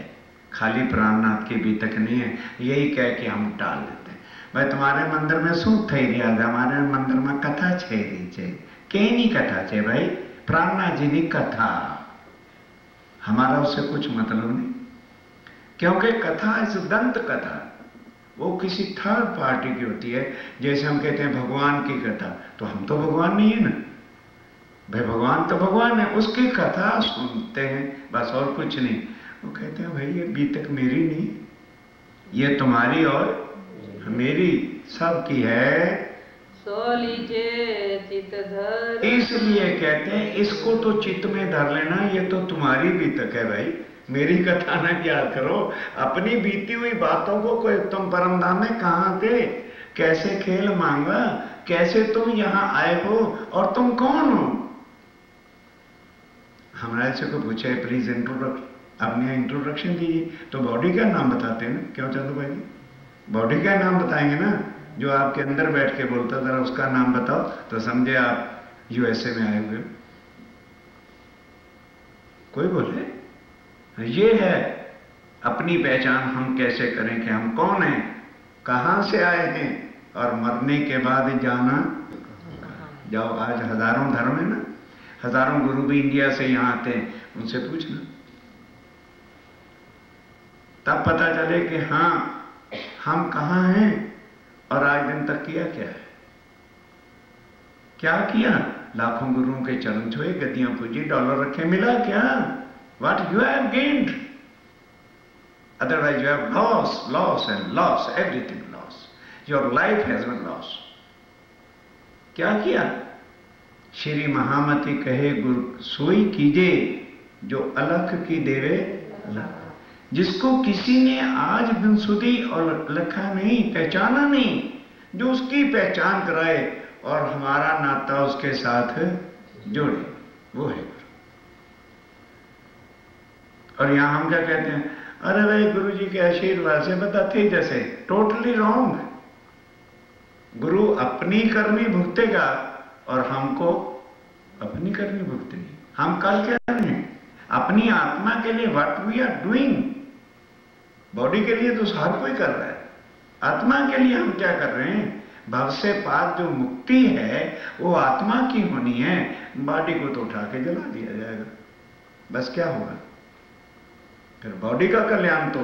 खाली प्राणनाथ की बीतक नहीं है। यही कह के हम टाल देते हैं। भाई तुम्हारे मंदिर में શું થઈ રહ્યા છે? हमारे मंदिर में कथा થઈ રહી છે। કેની कथा છે भाई? प्राणनाथ जी की कथा। हमारा उससे कुछ मतलब नहीं, क्योंकि कथा इस दंत कथा, वो किसी थर्ड पार्टी की होती है। जैसे हम कहते हैं भगवान की कथा, तो हम तो भगवान नहीं है ना भाई, भगवान तो भगवान है, उसकी कथा सुनते हैं बस, और कुछ नहीं। वो कहते हैं भाई ये बीतक मेरी नहीं, ये तुम्हारी और मेरी सबकी है। सो लीजे चित धर। इसलिए कहते हैं इसको तो चित्त में धर लेना, ये तो तुम्हारी बीतक है भाई, मेरी कथा ना याद करो। अपनी बीती हुई बातों को कोई, तुम परमधाम में कहाँ थे, कैसे खेल मांगा, कैसे तुम यहाँ आए हो और तुम कौन हो। हमारे से को पूछे प्लीज अपने इंट्रोडक्शन दीजिए, तो बॉडी का नाम बताते हैं ना, क्यों चंदू भाई? बॉडी का नाम बताएंगे ना, जो आपके अंदर बैठ के बोलता जरा उसका नाम बताओ, तो समझे आप यूएसए में आए हुए। कोई बोले ये है अपनी पहचान, हम कैसे करें कि हम कौन हैं, कहां से आए हैं, और मरने के बाद जाना जाओ। आज हजारों धर्म है ना, हजारों गुरु भी इंडिया से यहां आते हैं, उनसे पूछना, तब पता चले कि हाँ हम कहां हैं और आज दिन तक किया क्या है। क्या किया? लाखों गुरुओं के चरण छुए, गद्दियां पूजी, डॉलर रखे, मिला क्या? What you have gained? Otherwise you have lost and lost, everything lost. Your life has been lost. क्या किया? श्री महामति कहे गुरु सोई कीजे जो अलख की देवे अलख। जिसको किसी ने आज दिन सुधी और लिखा नहीं, पहचाना नहीं, जो उसकी पहचान कराए और हमारा नाता उसके साथ जोड़े, वो है गुरु। और यहां हम क्या कहते हैं, अरे भाई गुरु जी के आशीर्वाद से बताते, जैसे टोटली रॉन्ग। गुरु अपनी करनी भुगतेगा और हमको अपनी करनी भुगतेगी। हम कर क्या रहे हैं? अपनी आत्मा के लिए what we are doing. Body के लिए तो हर कोई कर रहा है, आत्मा के लिए हम क्या कर रहे हैं? भव से पार जो मुक्ति है वो आत्मा की होनी है। बॉडी को तो उठा के जला दिया जाएगा, बस क्या होगा फिर? बॉडी का कल्याण तो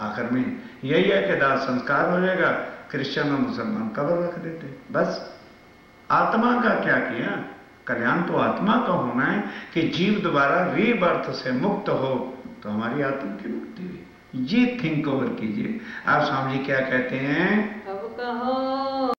आखिर में यही है कि दाह संस्कार हो जाएगा, क्रिश्चियन और मुसलमान कब्र रख देते, बस। आत्मा का क्या किया? कल्याण तो आत्मा का होना है कि जीव दोबारा रीबर्थ से मुक्त हो, तो हमारी आत्मा की मुक्ति हुई। ये थिंक ओवर कीजिए। आप स्वामी जी क्या कहते हैं? अब कहो